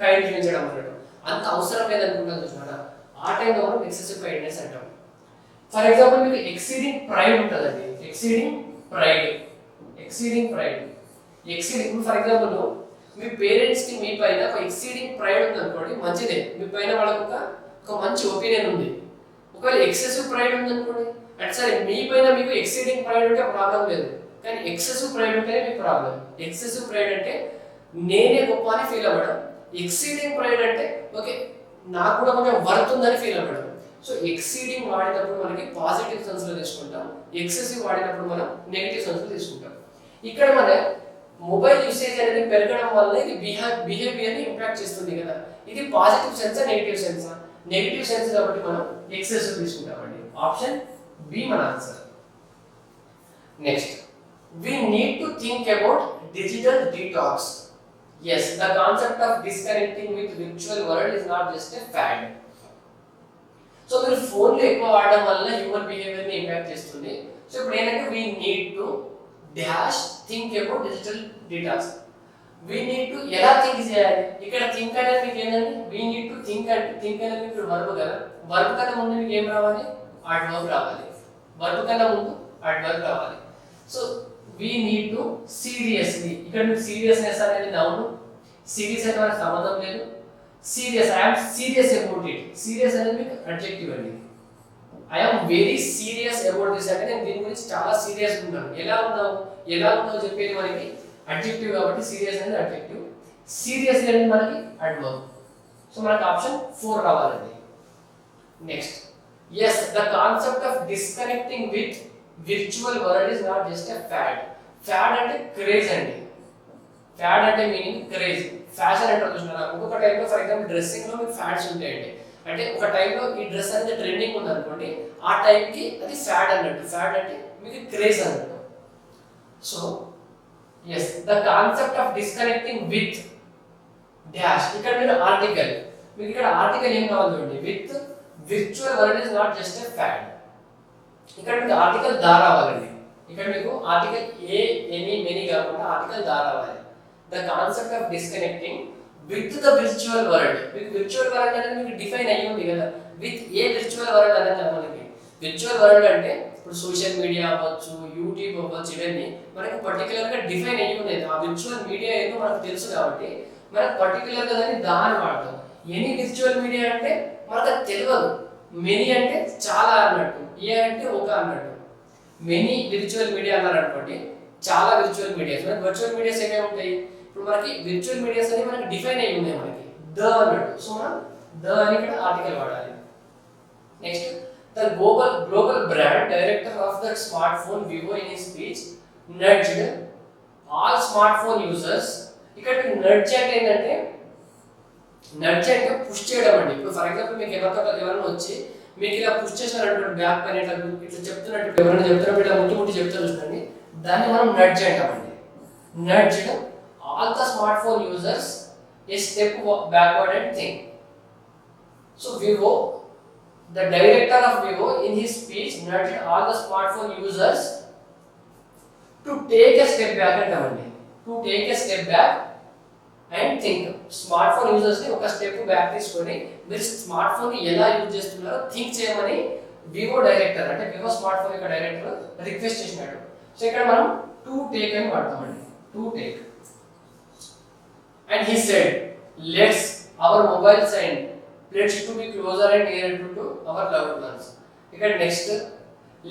కైండ్ చూపించడం అన్నట్టు, అంత అవసరం లేదనుకుంటాను చూసినా ఆ టైంలో మనం ఎక్సెసివ్ కైండ్నెస్ అంటాం. ఫర్ ఎగ్జాంపుల్ మీకు ఎక్సీడింగ్ ప్రైడ్ ఉంటుందండి, ఎక్సీడింగ్ ప్రైడ్. ఇప్పుడు ఫర్ ఎగ్జాంపుల్ మీ పేరెంట్స్ కి మీ పైన ఒక ఎక్సీడింగ్ ప్రైడ్ ఉంది అనుకోండి, మంచిదే, మీ పైన వాళ్ళకు ఒక మంచి ఒపీనియన్ ఉంది. ఒకవేళ ఎక్సెసివ్ ప్రైడ్ ఉంది అనుకోండి, అంటే సరే మీ పైన మీకు ఎక్సీడింగ్ ప్రైడ్ ఉంటే ప్రాబ్లం లేదు కానీ ఎక్సెసివ్ ప్రైడ్ ఉంటేనే మీకు ప్రాబ్లం. ఎక్సెసివ్ ప్రైడ్ అంటే నేనే గొప్ప అని ఫీల్ అవ్వడం, ఎక్సీడింగ్ ప్రైడ్ అంటే ఓకే నాకు కూడా కొంచెం వర్త్ ఉందని ఫీల్ అవ్వడం. సో ఎక్సీడింగ్ వాడినప్పుడు మనకి పాజిటివ్ సెన్స్ లో తీసుకుంటాం, ఎక్సెసివ్ వాడినప్పుడు మనం నెగిటివ్ సెన్స్ లో తీసుకుంటాం. ఇక్కడ మన మొబైల్ యూసేజ్ అనేది పెరగడం వల్ల ఇది బిహేవియర్ ని ఇంపాక్ట్ చేస్తుంది కదా, ఇది పాజిటివ్ సెన్సా నెగిటివ్ సెన్సా? నెగిటివ్ సెన్స్ కాబట్టి మనం ఎక్సెసివ్ తీసుకుంటామండి. ఆప్షన్ బి మన answer. Next, we need to think about digital detox. Yes, the concept of disconnecting with virtual world is not just a fad. So మీరు phone లో ఎక్కువ వాడడం వల్ల human behaviour ని ఇంపాక్ట్ చేస్తుంది. సో ఇప్పుడు ఏంటంటే we need to dash think about digital detox. We need to ఎలా థింక్ చేయాలి. ఇక్కడ థింక్ అనేది మీకు ఏంటంటే వి నీడ్ టు థింక్ అంటే థింక్ అనేది మీకు వర్బ్ కదా, వర్బ్ కన్నా ముందు మీకు ఏం రావాలి, అడ్వర్బ్ రావాలి. వర్బ్ కన్నా ముందు అడ్వర్బ్ రావాలి. So we need to seriously, ఇక్కడ మీకు సీరియస్నెస్ అనేది నౌన్, సీరియస్ అయితే మనకు సంబంధం లేదు. Serious, I am serious about it, serious అనేది మీకు అడ్జెక్టివ్ అండి. I am very serious about this అంటే నేను దీని గురించి చాలా సీరియస్ ఉన్నాను. ఎలా ఉన్నావు చెప్పేది మనకి అడ్జెక్టివ్ కాబట్టి సీరియస్ అనేది అడ్జెక్టివ్, సీరియస్ అనేది మనకి అడ్వర్బ్. సో మనకి ఆప్షన్ 4 రావాలండి. Next, yes, the concept of disconnecting with virtual world is not just a fad. Fad అంటే క్రేజ్ అండి. ఫ్యాడ్ అంటే మీనింగ్ క్రేజ్, ఫ్యాషన్ అంటే చూసినారా. ఒక్కొక్క టైంలో ఫర్ ఎగ్జాంపుల్ డ్రెస్సింగ్ లో మీకు ఫ్యాడ్స్ ఉంటాయండి. అంటే ఒక టైంలో ఈ డ్రెస్ అనేది ట్రెండింగ్ ఉంది అనుకోండి, ఆ టైంకి అది ఫ్యాడ్ అన్నట్టు. ఫ్యాడ్ అంటే మీకు క్రేజ్ అన్నట్టు. So yes, the concept of disconnecting with dash, ఇక్కడ మీరు ఆర్టికల్, మీకు ఇక్కడ ఆర్టికల్ ఏం కావాలి చూడండి, with virtual world is not just a fad. ఇక్కడ మీకు ఆర్టికల్ దా రావాలండి. ఇక్కడ మీకు ఆర్టికల్ ఏ, ఎనీ, మెనీ కాకుండా ఆర్టికల్ దా రావాలి. The concept of disconnecting with the virtual world, మీకు విర్చువల్ వరల్డ్ అనేది మీకు డిఫైన్ అయ్యి ఉంది కదా, విత్ ఏ విర్చువల్ వరల్డ్ అనేది మనకి. విర్చువల్ వరల్డ్ అంటే ఇప్పుడు సోషల్ మీడియా అవ్వచ్చు, యూట్యూబ్ అవ్వచ్చు, ఇవన్నీ మనకి పర్టికులర్ గా డిఫైన్ అయ్యి ఉండేది. ఆ విర్చువల్ మీడియా ఏదో మనకు తెలుసు కాబట్టి మనకు పర్టికులర్ గా దాన్ని దాని వాడతాం. ఎనీ విర్చువల్ మీడియా అంటే మనకు అది తెలియదు. మెనీ అంటే చాలా అన్నట్టు, ఏ అంటే ఒక అన్నట్టు. మెనీ విర్చువల్ మీడియా అన్నారు అనుకోండి, చాలా విర్చువల్ మీడియాస్. మనకి వర్చువల్ మీడియాస్ ఏమేమి ఉంటాయి, ఇప్పుడు మనకి విర్చువల్ మీడియాస్ అనేవి మనకి డిఫైన్ అయ్యి ఉన్నాయి మనకి, ద అన్నట్టు. సో మనం ద అని ఇక్కడ ఆర్టికల్ వాడాలి. Next, the global brand director of the smart phone Vivo in his speech nudged all smart phone users. ఇక్కడ నడ్జ్ అంటే ఏంటంటే, నడ్జ్ అంటే పుష్ చేయడం అండి. ఇప్పుడు ఫర్ ఎగ్జాంపుల్ మీకు ఎవరైనా వచ్చి మీకు ఇలా పుష్ చేసినారనుకోండి, బ్యాక్ పైన ఇట్లా చెప్తున్నట్టు ఎవరైనా చెప్తున్నప్పుడు ఇట్లా ముట్టి చెప్తారు చూడండి, దాన్ని మనం నడ్జ్ అంటామండి. Nudged all the smart phone users a step backward and think. So Vivo, the director of Vivo in his speech nudged all the smartphone users to take a step back అంటామండి. to take a step back and think. Smart phone users ని ఒక step back తీసుకొని మీరు smart phone ని ఎలా use చేస్తున్నారో think చేయమని Vivo director అంటే వివో స్మార్ట్ ఫోన్ యొక్క డైరెక్టర్ రిక్వెస్ట్ చేసినాడు. సో ఇక్కడ మనం టు టేక్ అని వాడతామండి, to take. And he said let's our mobiles and let's to be closer and nearer to our loved ones. ఇక్కడ నెక్స్ట్,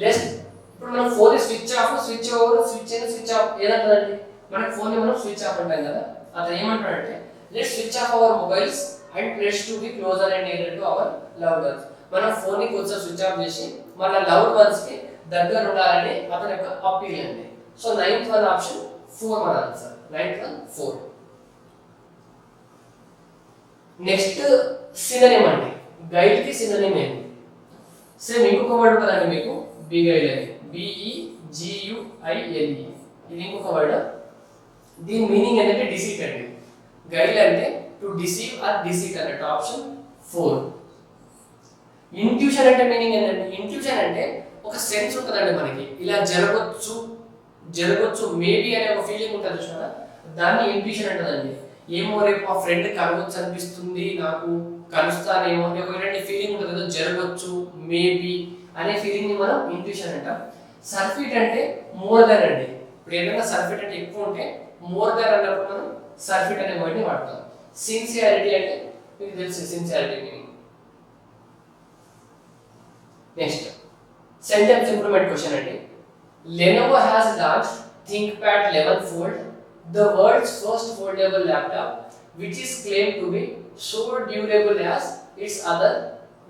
లెట్స్, ఇప్పుడు మనం phone switch off, switch over, switch on, switch off ఏదంటారండి, మన phone ని మనం switch off అంటాం కదా. అతను ఏమంటాడంటే let's switch off our mobiles and let's to be closer and near to our loved ones. మనం ఫోన్ ని కొంచెం స్విచ్ ఆఫ్ చేసి మన లవ్డ్ వన్స్ కి దగ్గర ఉండాలని అతని యొక్క అప్పీల్ అండి. సో 9th వన్ ఆప్షన్ 4 మన answer. 9th one 4. Next synonym అండి. గైడ్ కి సినోనిమ్ ఏంటి, సేమ్ ఇంకొక వర్డ్ ఉంటుందండి మీకు, బి గైడ్ అని, BEGUILE, ఇది ఇంకొక వర్డ్. దీని మీనింగ్ ఏంటంటే డిసీట్ అండి. గైడ్ అంటే టు డిసీవ్ ఆర్ డిసీట్ అన్నట్టు. ఆప్షన్ 4. ఇంట్యూషన్ అంటే మీనింగ్ ఏంటంటే, ఇంట్యూషన్ అంటే ఒక సెన్స్ ఉంటుందండి మనకి, ఇలా జరగొచ్చు మేబీ అనే ఒక ఫీలింగ్ ఉంటుంది చూసారా, దాన్ని ఇంట్యూషన్ అంటదండి. ఏమో రేపు మా ఫ్రెండ్ కలవచ్చు అనిపిస్తుంది, నాకు కలుస్తానేమో అనే ఒక ఫీలింగ్ ఉంటుంది కదా, జరగవచ్చు మేబీ అనే ఫీలింగ్ ని మనం ఇంట్యూషన్ అంటాం. సర్ఫిట్ అంటే మోర్ దెన్ అండి. ఇప్పుడు ఏదైనా సర్ఫిట్ అంటే ఎక్కువ ఉంటే మోర్ దెన్ అన్నప్పుడు మనం సర్ఫిట్ అనే వర్డ్ ని వాడతాం. సిన్సియారిటీ అంటే మీకు తెలుసు, sincerity meaning. Next, sentence improvement question అండి. Lenovo has launched ThinkPad 11 Fold, the world's first foldable laptop, which is claimed to be so durable as its other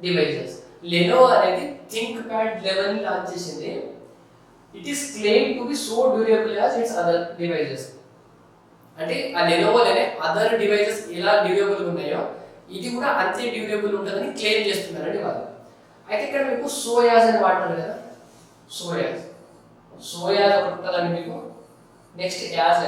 devices. Lenovo అనేది ThinkPad 11 ని launch చేసింది. It is claimed to be so durable as its other devices. అంటే ఆ Lenovo లోనే other devices ఎలా durable ఉన్నాయో ఇది కూడా అంతే డ్యూరబుల్ ఉంటుందని క్లెయిమ్ చేస్తున్నారండి వాళ్ళు. అయితే ఇక్కడ మీకు సోయాస్ అని వాడతారు కదా, సోయాస్ ఒకటి ఉంటుందండి మీకు. నెక్స్ట్ యాజ్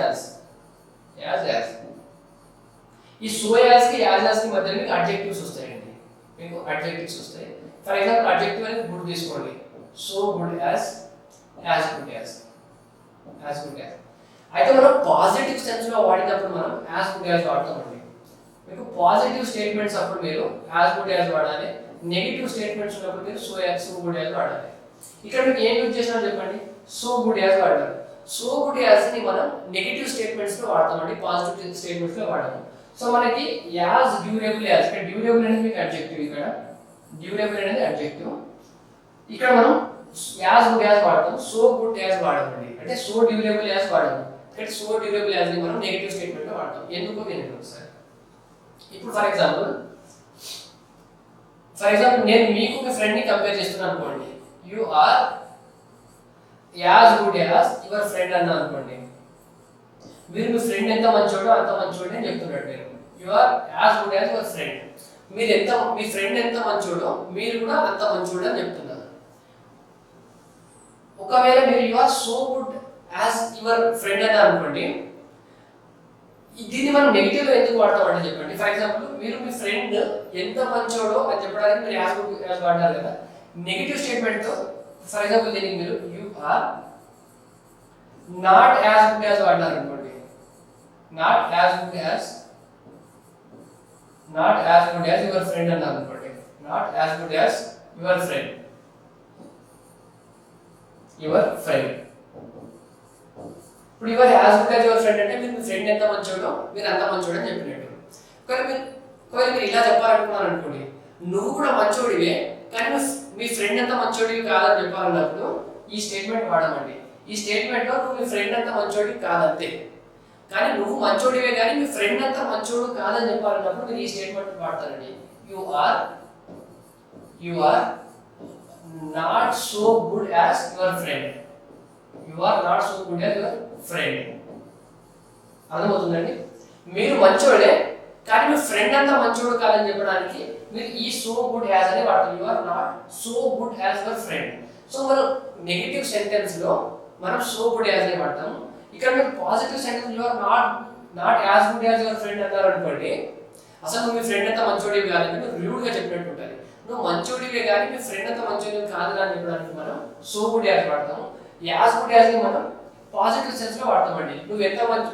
ఈ సోయాస్ కి యాజ్ కి మధ్య మీకు అడ్జెక్టివ్స్ వస్తాయండి, మీకు అడ్జెక్టివ్స్ వస్తాయి. ఫర్ ఎగ్జాంపుల్ అడ్జెక్టివ్ అనేది గుడ్ తీసుకోండి, so good as good as. అయితే మనం పాజిటివ్ సెన్స్ లో వాడినప్పుడు మనం యాజ్ గుడ్ యాజ్ వాడతామండి. మీకు పాజిటివ్ స్టేట్మెంట్స్ అప్పుడు మీరు యాజ్ గుడ్ యాజ్ వాడాలి, నెగిటివ్ స్టేట్మెంట్స్ ఉన్నప్పుడు మీరు సో గుడ్ యాజ్ వాడాలి. ఇక్కడ మీకు ఏం యూజ్ చేసినా చెప్పండి, సో గుడ్ యాజ్ వాడాలి. సో గుడ్ యాజ్ ని మనం నెగిటివ్ స్టేట్మెంట్స్ లో వాడతామండి, పాజిటివ్ స్టేట్మెంట్స్ లో వాడము. సో మనకి యాజ్ డ్యూరబుల్ యాజ్, ఇక్కడ డ్యూరబుల్ అనేది మీకు అడ్జెక్టివ్, ఇక్కడ డ్యూరబుల్ అనేది అడ్జెక్టివ్. ఇక్కడ మనం యాజ్ గుడ్ యాజ్ వాడతాం, సో గుడ్ యాజ్ వాడమండి. అంటే సో డ్యూరబుల్ యాజ్ వాడము. ఇక్కడ సో డ్యూరబుల్ యాజ్ ని మనం నెగిటివ్ స్టేట్మెంట్ లో వాడతాం. ఎందుకో వినండి ఒకసారి. ఇప్పుడు ఫర్ ఎగ్జాంపుల్ నేను మీకు మీ ఫ్రెండ్ ని కంపేర్ చేస్తున్నాను అనుకోండి, you are as good as your friend అన్నా అనుకోండి, మీరు మీ ఫ్రెండ్ ఎంత మంచోడో అంత మంచోడే అని చెప్తున్నాడు. నేను you are as good as your friend, మీ ఫ్రెండ్ ఎంత మంచోడో మీరు కూడా అంత మంచోడు అని చెప్తున్నారు. ఒకవేళ మీరు you are so good as your friend అని అనుకోండి, దీన్ని మనం నెగిటివ్ లో ఎందుకు వాడతామంటే చెప్పండి. ఫర్ ఎగ్జాంపుల్ మీరు మీ ఫ్రెండ్ ఎంత మంచోడో అని చెప్పడానికి మీరు యాజ్ గుడ్ యాజ్ వాడారు కదా, నెగిటివ్ స్టేట్మెంట్ తో. ఫర్ ఎగ్జాంపుల్ దీనికి మీరు you are not as good as వాడారు అనుకోండి, not as good as your friend అన్నారు అనుకోండి, not as good as your friend. ఇప్పుడు your as good as your friend అంటే మీరు మీ ఫ్రెండ్ ఎంత మంచోడో మీరు అంత మంచోడు అని చెప్పినట్టు. ఒకవేళ మీరు ఇలా చెప్పాలనుకున్నారు అనుకోండి, నువ్వు కూడా మంచోడివే కానీ మీ ఫ్రెండ్ అంత మంచోడివి కాదని చెప్పాలన్నప్పుడు ఈ స్టేట్మెంట్ వాడమండి. ఈ స్టేట్మెంట్ లో నువ్వు మీ ఫ్రెండ్ అంత మంచోడివి కాదంతే, కానీ నువ్వు మంచోడివే కానీ మీ ఫ్రెండ్ అంతా మంచోడు కాదని చెప్పాలన్నప్పుడు మీరు ఈ స్టేట్మెంట్ వాడతారండి. You are not so good as your friend. You are not so good as your friend. అర్థమవుతుందండి? మీరు మంచోడే కానీ మీ ఫ్రెండ్ అంతా మంచోడు కాదని చెప్పడానికి మీరు ఈ సో గుడ్ యాజ్ అని వాడతారు. You are not so good as your friend. So మనం నెగిటివ్ సెంటెన్స్ లో మనం సో గుడ్ యాజ్ అని వాడతాము. ఇక్కడ మీరు positive sentence you are not as good as your friend అన్నారు అనుకోండి, అసలు నువ్వు మీ ఫ్రెండ్ అంతా మంచోడివి కాదని నువ్వు రూడ్ గా చెప్పినట్టు ఉంటుంది. నువ్వు మంచోడివే కానీ మీ ఫ్రెండ్ అంతా మంచోడివి కాదని అని చెప్పడానికి మనం సో గుడ్ యాజ్ వాడతాము. యాజ్ గుడ్ యాజ్ ని మనం పాజిటివ్ సెన్స్ లో వాడతామండి. నువ్వు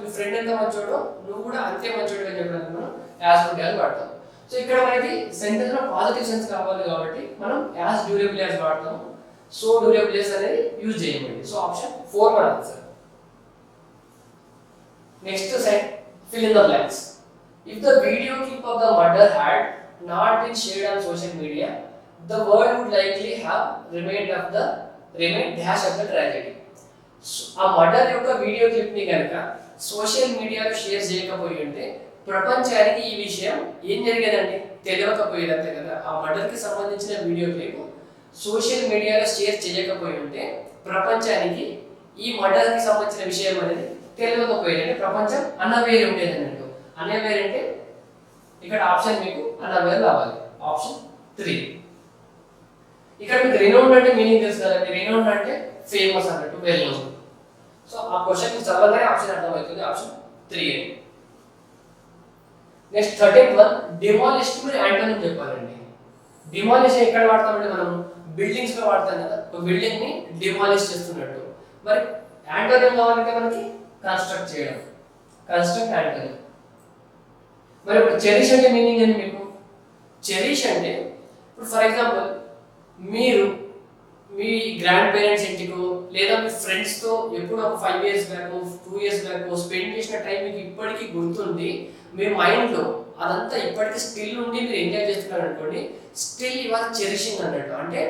మీ ఫ్రెండ్ ఎంత మంచోడో నువ్వు కూడా అంతే మంచోడు అని చెప్పడానికి మనం యాజ్ గుడ్ యాజ్ వాడతాం. సో ఇక్కడ మనకి సెంటెన్స్ లో పాజిటివ్ సెన్స్ కావాలి కాబట్టి మనం యాజ్ డ్యూరబుల్ యాజ్ వాడతాము, సో డ్యూరబుల్ యాజ్ అనేది యూజ్ చేయమండి. సో ఆప్షన్ 4 మన answer. Next set fill in the blanks. If the video clip of the murder had not been shared on social media, the world would likely have remained dash of the tragedy. ఆ murder యొక్క video clip ని కనుక social మీడియాలో share చేయకపోయి ఉంటే ప్రపంచానికి ఈ విషయం ఏం జరిగేదండి, తెలియకపోయేది అంతే కదా. ఆ మర్డర్ కి సంబంధించిన వీడియో క్లిప్ సోషల్ మీడియాలో షేర్ చేయకపోయి ఉంటే ప్రపంచానికి ఈ మర్డర్ కి సంబంధించిన విషయం అనేది తెలియకపోయేది. అంటే ప్రపంచం అన్నవేర్ ఉండేది అన్నట్టు. అన్నవేర్ అంటే ఇక్కడ ఆప్షన్ మీకు అన్నవేర్ రావాలి, ఆప్షన్ 3. ఇక్కడ మీకు రినౌండ్ అంటే మీనింగ్ తెలుసు కదండి, రినౌండ్ అంటే ఫేమస్ అన్నట్టు, వెల్ నోన్. సో ఆ క్వశ్చన్ చదవగానే ఆప్షన్ అర్థమవుతుంది, option 3. Next 13th one, demolish కి యాంటోనిమ్ చెప్పాలండి. డిమాలిష్ ఎక్కడ వాడతామంటే మనం బిల్డింగ్స్ లో వాడతాం కదా, ఒక బిల్డింగ్ ని డిమాలిష్ చేస్తున్నట్టు. మరి యాంటోనిమ్ కావాలంటే మనకి కన్స్ట్రక్ట్ చేయడం, కన్స్ట్రక్ట్ యాంటోనిమ్. మరి ఇప్పుడు చెరిష్ అంటే మీనింగ్ ఏంటి మీకు? చెరిష్ అంటే ఇప్పుడు ఫర్ ఎగ్జాంపుల్ మీరు మీ గ్రాండ్ పేరెంట్స్ ఇంటికో లేదా మీ ఫ్రెండ్స్ తో ఎప్పుడు ఒక 5 years back 2 years back spend చేసిన టైం మీకు ఇప్పటికీ గుర్తుంది, మీ మైండ్ లో అదంతా ఇప్పటికీ స్టిల్ ఉండి మీరు ఎంజాయ్ చేస్తున్నారు అనుకోండి, స్టిల్ యు ఆర్ చెరిషింగ్ అన్నట్టు. అంటే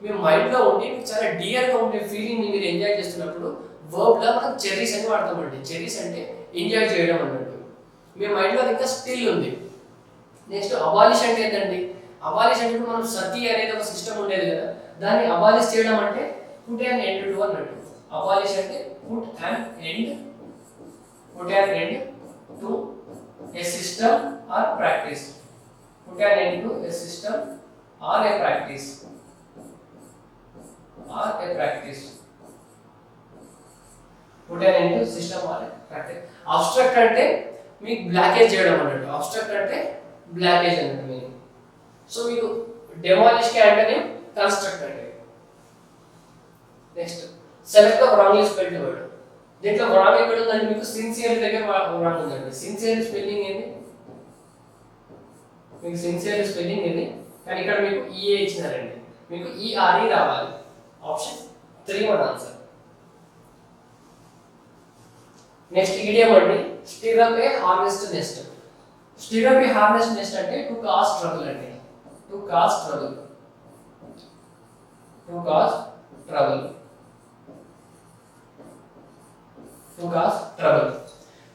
మీ మైండ్ లో ఉండి మీకు చాలా డియర్ గా ఉండే ఫీలింగ్ ని మీరు ఎంజాయ్ చేస్తున్నప్పుడు వర్బ్ లో మనం చెరిష్ అని వాడతామండి. చెరిష్ అంటే ఎంజాయ్ చేయడం అన్నట్టు, మీ మైండ్ లో ఇంకా స్టిల్ ఉంది. నెక్స్ట్ అబాలిష్ అంటే ఏంటండి? అబాలిష్ అంటే మనం సతీ అనేది ఒక సిస్టమ్ ఉండేది కదా, దాన్ని అబాలిష్ చేయడం అంటే పుట్ అండ్ ఎండ్ టు అన్నట్టు. అబాలిష్ అంటే put and end to a system or practice. Put and end to a system or a practice. Put and end to system or a practice. Abstract అంటే మీకు blockage చేయడం అన్నట్టు. Abstract అంటే blockage అన్నట్టు meaning. So మీకు demolish కి antonym construct అంటే. Next select the wrongly spelled word. దీంట్లో వరామ్ ఎక్కడ ఉందండి? మీకు సిన్సియర్ దగ్గర వరామ్ ఉందండి. సిన్సియర్ స్పెల్లింగ్ ఏంటి? మీకు సిన్సియర్ స్పెల్లింగ్ ఏంటి? కానీ ఇక్కడ మీకు ఈఏ ఇచ్చినారండి, మీకు ఈఆర్ఈ రావాలి. ఆప్షన్ 3 మన ఆన్సర్. నెక్స్ట్ ఇడియం అండి, స్టిర్ అప్ ఏ హార్వెస్ట్ నెస్ట్. స్టిర్ అప్ ఏ హార్వెస్ట్ నెస్ట్ అంటే టు కాజ్ ట్రబుల్ అండి. To cause trouble. To cause trouble. To cause trouble.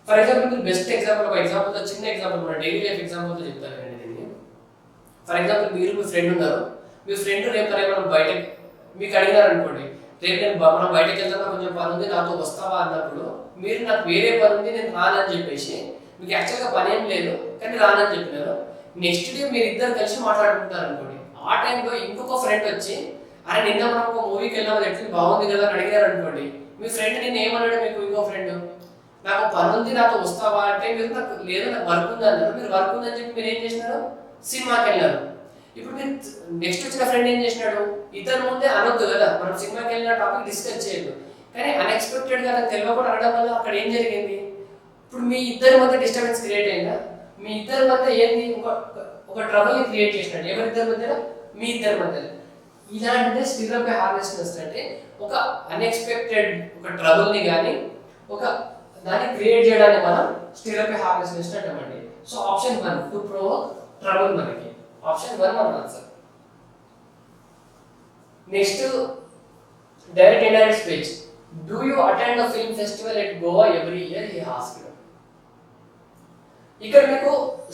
For example మీరు బెస్ట్ ఎగ్జాంపుల్, ఒక ఎగ్జాంపుల్ తో, చిన్న ఎగ్జాంపుల్ మన డైలీ లైఫ్ ఎగ్జాంపుల్ తో చెప్తానండి దీన్ని. ఫర్ ఎగ్జాంపుల్ మీరు మీ ఫ్రెండ్ ఉన్నారు, మీ ఫ్రెండ్ రేపు మనం బయట మీకు అడిగినారు అనుకోండి, రేపు నేను మనం బయటకు వెళ్తాను, కొంచెం పని ఉంది నాతో వస్తావా అన్నప్పుడు మీరు నాకు వేరే పని ఉంది నేను రానని చెప్పేసి, మీకు యాక్చువల్గా పని ఏం లేదు కానీ రానని చెప్పినారు. నెక్స్ట్ డే మీరు ఇద్దరు కలిసి మాట్లాడుకుంటారు అనుకోండి, ఆ టైంలో ఇంకొక ఫ్రెండ్ వచ్చి అరే నిన్న మనం ఒక మూవీకి వెళ్ళాము ఎట్లా బాగుంది కదా అని అడిగారు అనుకోండి, మీ ఫ్రెండ్ నేను ఏమన్నాడు, మీకు ఇంకో ఫ్రెండ్ నాకు పని ఉంది నాతో వస్తావా అంటే మీరు నాకు లేదు నాకు వర్క్ ఉంది అన్నారు. మీరు వర్క్ ఉందని చెప్పి మీరు ఏం చేసినారు, సినిమాకి వెళ్ళారు. ఇప్పుడు మీరు నెక్స్ట్ వచ్చిన ఫ్రెండ్ ఏం చేసినాడు, ఇతను ముందే అనొద్దు కదా, మనం సినిమాకి వెళ్ళిన టాపిక్ డిస్కస్ చేయదు, కానీ అన్ఎక్స్పెక్టెడ్ గా నాకు తెలియకుండా అడగడం వల్ల అక్కడ ఏం జరిగింది, ఇప్పుడు మీ ఇద్దరి మధ్య డిస్టర్బెన్స్ క్రియేట్ అయిందా, మీ ఇద్దరి మధ్య ఏంది ఒక ట్రబుల్ ని క్రియేట్ చేసినాడు. ఎవరిద్దరి మధ్య, మీ ఇద్దరి మధ్య. ఇలాంటిదే స్టిర్ అప్ ఏ హార్వెస్ట్ నెస్ట్ అంటే ఒక అన్ఎక్స్పెక్టెడ్ ఒక ట్రబుల్ ని కానీ ఒక దాన్ని క్రియేట్ చేయడానికి మనం స్టిర్ అప్ ఏ హార్వెస్ట్ నెస్ట్ అంటామండి. So option 1 to provoke trouble మనకి. ఆప్షన్ 1 మన answer. Next direct indirect speech. Do you attend the film festival at Goa every year? He asked. ఇక్కడ మీకు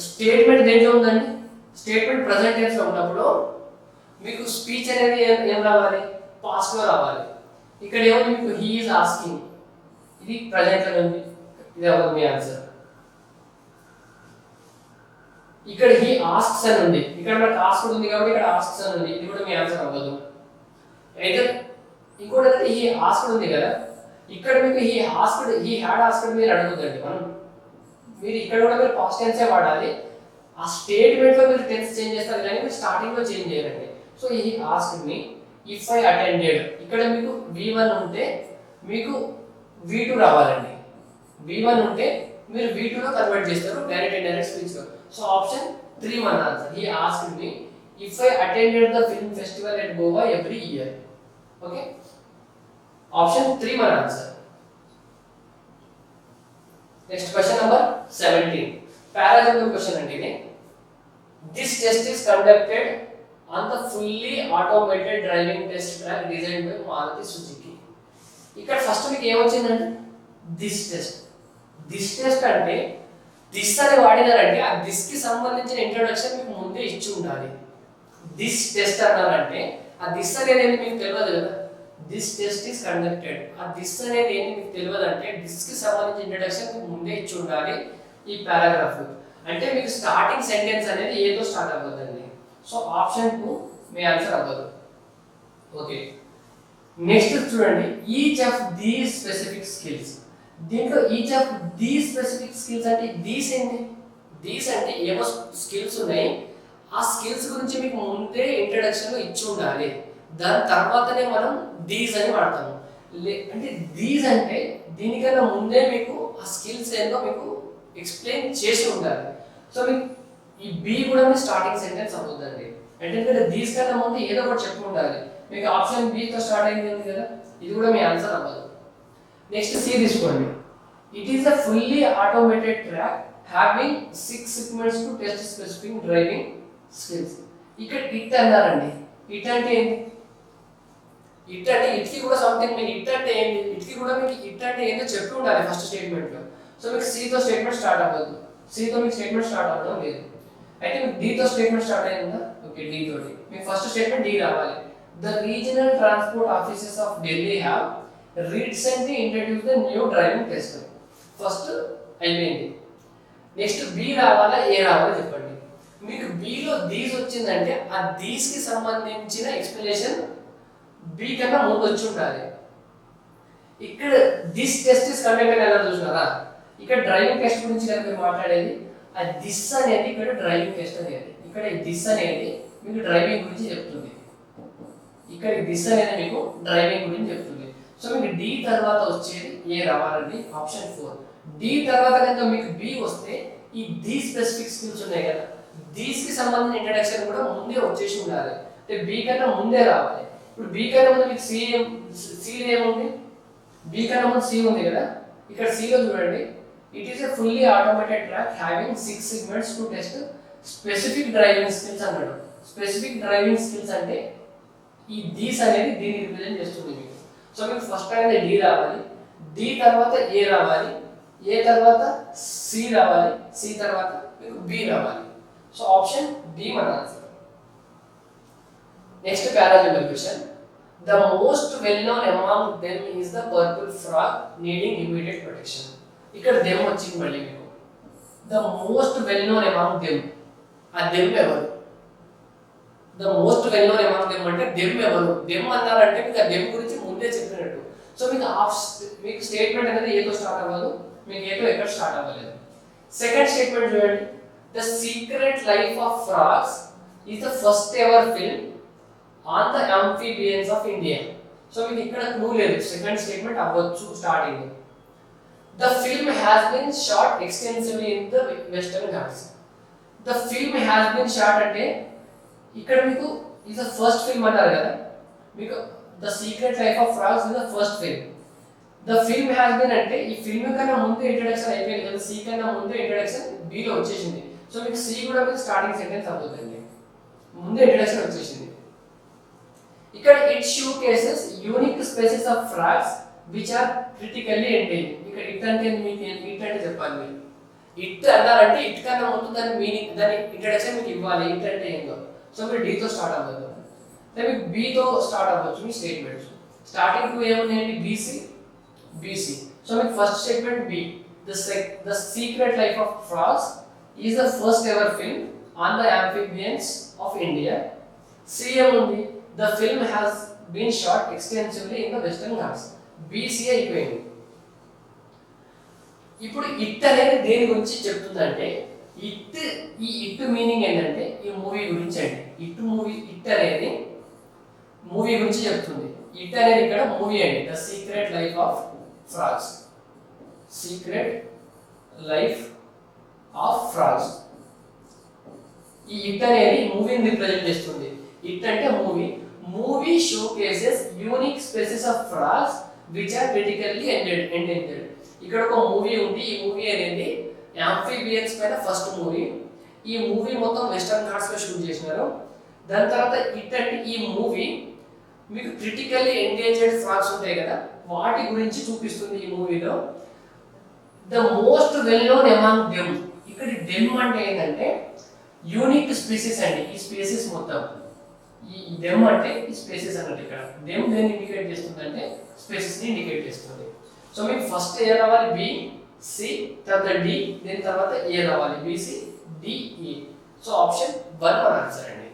స్టేట్మెంట్ దేంట్లో ఉందండి, స్టేట్మెంట్ ప్రెజెంట్ టెన్స్ లో ఉన్నప్పుడు మీకు స్పీచ్ అనేది ఏం రావాలి, పాస్ట్ లో రావాలి. ఇక్కడ ఏముంది మీకు హీ ఈజ్ ఆస్కింగ్, ఇది ప్రెజెంట్ లో ఉంది, ఇది అవ్వదు మీ ఆన్సర్. ఇక్కడ హీ ఆస్క్స్ అని ఉంది, ఇక్కడ మనకు ఆస్క్డ్ ఉంది కాబట్టి ఇక్కడ ఆస్క్స్ అని ఉంది, ఇది కూడా మీ ఆన్సర్ అవ్వదు. అయితే ఇంకోటి అయితే హీ ఆస్క్డ్ ఉంది కదా, ఇక్కడ మీకు he asked, he had asked మీరు అడగొద్దండి. మీరు ఇక్కడ కూడా మీరు పాస్ట్ టెన్సే వాడాలి. ఆ స్టేట్మెంట్ లో మీరు టెన్స్ చేంజ్ చేస్తారు కానీ మీరు స్టార్టింగ్ లో చేంజ్ చేయాలండి. So he asked me if I attended, ఇక్కడ మీకు V1 ఉంటే మీకు V2 రావాలండి. V1 ఉంటే మీరు V2 లో కన్వర్ట్ చేస్తారు డైరెక్ట్ ఇండైరెక్ట్ స్పీచ్ లో. సో ఆప్షన్ 3 మన answer. He asked me if I attended the film festival at Goa every year. Okay, option 3 మన answer. Next question number 17. Paragraph question అండి ఇది. This test is conducted on the fully automated driving test track designed by Maruti Suzuki. ఇక్కడ first మీకు ఏమొచ్చిందండి, this test. This test అంటే this అని వాడినారంటే ఆ దిస్ కి సంబంధించిన ఇంట్రొడక్షన్ మీకు ముందే ఇచ్చి ఉండాలి. దిస్ టెస్ట్ అన్నారంటే ఆ దిస్ అనేది ఏంటి మీకు తెలియదు కదా, దిస్ టెస్ట్ ఇస్ కండక్టెడ్. ఆ దిస్ అనేది ఏంటి మీకు తెలియదు అంటే దిస్ కి సంబంధించిన ఇంట్రొడక్షన్ మీకు ముందే ఇచ్చి ఉండాలి ఈ పారాగ్రాఫ్. అంటే మీకు స్టార్టింగ్ సెంటెన్స్ అనేది ఏదో స్టార్ట్ అవ్వదండి. సో ఆప్షన్ 2 మీ ఆన్సర్ అవ్వదు. ఓకే, నెక్స్ట్ చూడండి, each of these specific skills. దీంట్లో each of these specific skills అంటే దీస్ ఏంటి, దీస్ అంటే ఏవో స్కిల్స్ ఉన్నాయి, ఆ స్కిల్స్ గురించి మీకు ముందే ఇంట్రడక్షన్ ఇచ్చి ఉండాలి. దాని తర్వాతనే మనం దీస్ అని వాడతాము. అంటే దీస్ అంటే దీనికన్నా ముందే మీకు ఆ స్కిల్స్ ఏందో మీకు ఎక్స్ప్లెయిన్ చేసి ఉండాలి. సో మీకు ఈ బి కూడా మీ స్టార్టింగ్ సెంటెన్స్ అవుతుందండి. అంటే దీస్ కన్నా ముందు ఏదో ఒకటి చెప్పి ఉండాలి. మీకు ఆప్షన్ బి తో స్టార్ట్ అయింది ఉంది కదా, ఇది కూడా మీ ఆన్సర్ అవ్వదు. నెక్స్ట్ సి తీసుకోండి. It is a fully automated track having 6 segments to test specific driving skills. ఇక్కడ ఇట్ అన్నారండి. ఇట్ అంటే ఏంటి, ఇట్ అంటే ఇట్కి కూడా సంథింగ్, మీకు ఇట్ అంటే ఏంటి, ఇట్కి కూడా మీకు ఇట్ అంటే ఏంటో చెప్పి ఉండాలి ఫస్ట్ స్టేట్మెంట్ లో. సో మీకు సి తో స్టేట్మెంట్ స్టార్ట్ అవ్వదు, సి తో మీకు స్టేట్మెంట్ స్టార్ట్ అవ్వడం లేదు. అయితే మీకు డి తో స్టేట్మెంట్ స్టార్ట్ అయ్యిందా, ఓకే, డి తోటి మీకు ఫస్ట్ స్టేట్మెంట్ డి రావాలి. The regional transport offices of Delhi have recently introduce the new driving test. First అయిపోయింది. నెక్స్ట్ బి రావాలా ఏ రావాలో చెప్పండి. మీకు బిలో దీస్ వచ్చిందంటే ఆ దీస్ కి సంబంధించిన ఎక్స్ప్లెనేషన్ బి కన్నా ముందు వచ్చి ఉండాలి. ఇక్కడ దిస్ టెస్ట్ ఇస్ కండక్టెడ్ ఎలా చూసినారా, ఇక్కడ డ్రైవింగ్ టెస్ట్ గురించి కనుక మీరు మాట్లాడేది, ఆ దిస్ అనేది ఇక్కడ డ్రైవింగ్ టెస్ట్ అనేది, ఇక్కడ దిస్ అనేది మీకు డ్రైవింగ్ గురించి చెప్తుంది, ఇక్కడ దిస్ అనేది మీకు డ్రైవింగ్ గురించి చెప్తుంది. సో మీకు డి తర్వాత వచ్చేది ఏ రావాలండి, ఆప్షన్ 4. డి తర్వాత కనుక మీకు బి వస్తే ఈ ది స్పెసిఫిక్ స్కిల్స్ ఉన్నాయి కదా, దీస్ కి సంబంధించిన ఇంట్రడక్షన్ కూడా ముందే వచ్చేసి ఉండాలి, అంటే బి కన్నా ముందే రావాలి. ఇప్పుడు బి కన్నా ముందు మీకు సి ఏముంది, బి కన్నా ముందు సి ఉంది కదా, ఇక్కడ సిలో చూడండి, it is a fully automated track having 6 segments to test specific driving skills అన్నాడు. స్పెసిఫిక్ డ్రైవింగ్ స్కిల్స్ అంటే ఈ దీస్ అనేది దీన్ని రిప్రజెంట్ చేస్తుంది మీకు. సో మీకు ఫస్ట్ అనేది డి రావాలి, డి తర్వాత ఏ రావాలి, ఏ తర్వాత సి రావాలి, సి తర్వాత మీకు బి రావాలి. సో ఆప్షన్ డి మన answer. Next paragraph question. The most well-known among them is the purple frog needing immediate protection. ఇక్కడ them వచ్చింది మళ్ళీ మీకు. The most well-known among them. ఆ them ఎవరు? The most well-known among them అంటే them ఎవరు? them అన్నారంటే మీకు ఆ them గురించి ముందే చెప్పినట్టు. సో మీకు స్టేట్మెంట్ అనేది ఏతో స్టార్ట్ అవ్వదు, మీకు ఏతో ఎక్కడ స్టార్ట్ అవ్వలేదు. సెకండ్ స్టేట్మెంట్ చూడండి. The Secret Life of Frogs is the first ever film on the amphibians of India. So మీకు ఇక్కడ క్లూ లేదు, సెకండ్ స్టేట్మెంట్ అవ్వచ్చు starting. The film has been shot extensively in the Western Ghats. The film has been shot అంటే ఇక్కడ మీకు is the first film అన్నారు కదా, మీకు The Secret Life of Frogs is the first film. The film has been అంటే ఈ film కన్నా ముందు ఇంట్రడక్షన్ అయిపోయింది కదా, సి కన్నా ముందు ఇంట్రడక్షన్ బి లో వచ్చేసింది. సో మీకు సి కూడా మీకు స్టార్టింగ్ సెంటెన్స్ అవుతుంది, ముందే ఇంట్రడక్షన్ వచ్చేసింది. ఇక్కడ it showcases unique species of frogs which are critically endangered. ఇక్కడ ఇట్ అంటే మీకు ఇట్ అంటే చెప్పాలి మీరు. ఇట్ అన్నారంటే ఇట్ కన్నా ముందు దాని మీనింగ్, దాని ఇంట్రడక్షన్ మీకు ఇవ్వాలి, ఇట్ అంటే ఏందో. సో మీరు డితో స్టార్ట్ అవ్వదు, అంటే మీకు బితో స్టార్ట్ అవ్వచ్చు మీ స్టేట్మెంట్స్. స్టార్టింగ్ టు ఏమున్నాయండి, బీసీ. సో మీకు first statement B, the secret life of frogs is the first ever film on the amphibians of India. C ఏముంది, the film has been shot extensively in the Western Ghats. BC అయిపోయింది. ఇప్పుడు it అనేది దేని గురించి చెప్తుందంటే ఈ it meaning ఏంటంటే ఈ మూవీ గురించి అండి. ఇట్ అనేది మూవీ గురించి చెప్తుంది. ఇట్ అనేది ఇక్కడ మూవీ అండి, the secret life of frogs. Secret life of frogs. ఈ ఇట్ అనేది మూవీని రిప్రజెంట్ చేస్తుంది. ఇట్ అంటే movie showcases unique species of frogs which are critically endangered. ఇక్కడ ఒక మూవీ ఉంది, ఈ మూవీ అనేది యాంఫీబియన్స్ పైన ఫస్ట్ మూవీ. ఈ మూవీ మొత్తం వెస్టర్న్ ఘాట్స్ లో షూట్ చేసినారు. దాని తర్వాత ఇట్ అంటే ఈ మూవీ మీకు క్రిటికల్లీ ఎండేంజర్డ్ ఫ్రాగ్స్ ఉంటాయి కదా, వాటి గురించి చూపిస్తుంది ఈ మూవీలో. The most well known among them. ఇక్కడ దెమ్ అంటే ఏంటంటే యూనిక్ స్పీసీస్ అండి. ఈ స్పీసీస్ మొత్తం ఈ దెమ్ అంటే ఈ స్పేసెస్ అన్నట్టు. ఇక్కడ దెమ్ దేన్ని ఇండికేట్ చేస్తుంది అంటే స్పేసెస్ ని ఇండికేట్ చేస్తుంది. సో మీకు ఫస్ట్ ఏ రావాలి, బి, సి, తర్వాత డి, దీని తర్వాత ఏ రావాలి, బిసి, డి, ఈ. సో ఆప్షన్ 1 మన ఆన్సర్ అండి.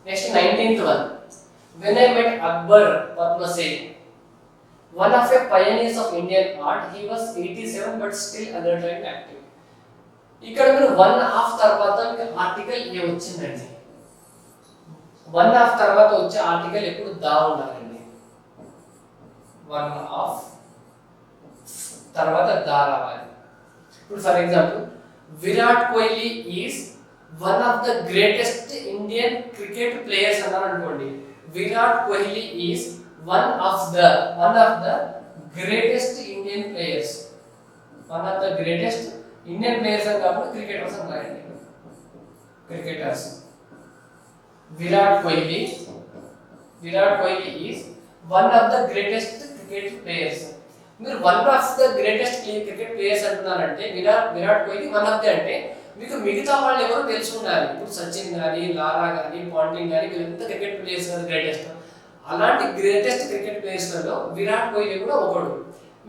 Next 19th one. When I met Akbar Padmasen, one of the pioneers of Indian art, he was 87 but still alert and active. ఇక్కడ మీరు 1 తర్వాత మీకు ఆర్టికల్ ఏ వచ్చిందండి. 1 తర్వాత వచ్చే ఆర్టికల్ ఎప్పుడు దా ఉండాలండి. 1 తర్వాత దా రావాలి. ఇప్పుడు for example Virat Kohli is one of the greatest Indian cricket players అన్నారు అనుకోండి. Virat Kohli is one of the greatest Indian players. One of the greatest Indian players అని కాకుండా క్రికెటర్స్ అన్నారండి. Cricketers. Virat Kohli is one of the greatest cricket players. మీరు one of the greatest cricket players అంటున్నారంటే Virat Kohli one of the అంటే మీకు మిగతా వాళ్ళు ఎవరో తెలిసి ఉండాలి. ఇప్పుడు సచిన్ కానీ, లారా కానీ, పాంటింగ్ కానీ, వీళ్ళంతా క్రికెట్ ప్లేయర్స్ గ్రేటెస్ట్. అలాంటి గ్రేటెస్ట్ క్రికెట్ ప్లేయర్స్లలో విరాట్ కోహ్లీ కూడా ఒకడు.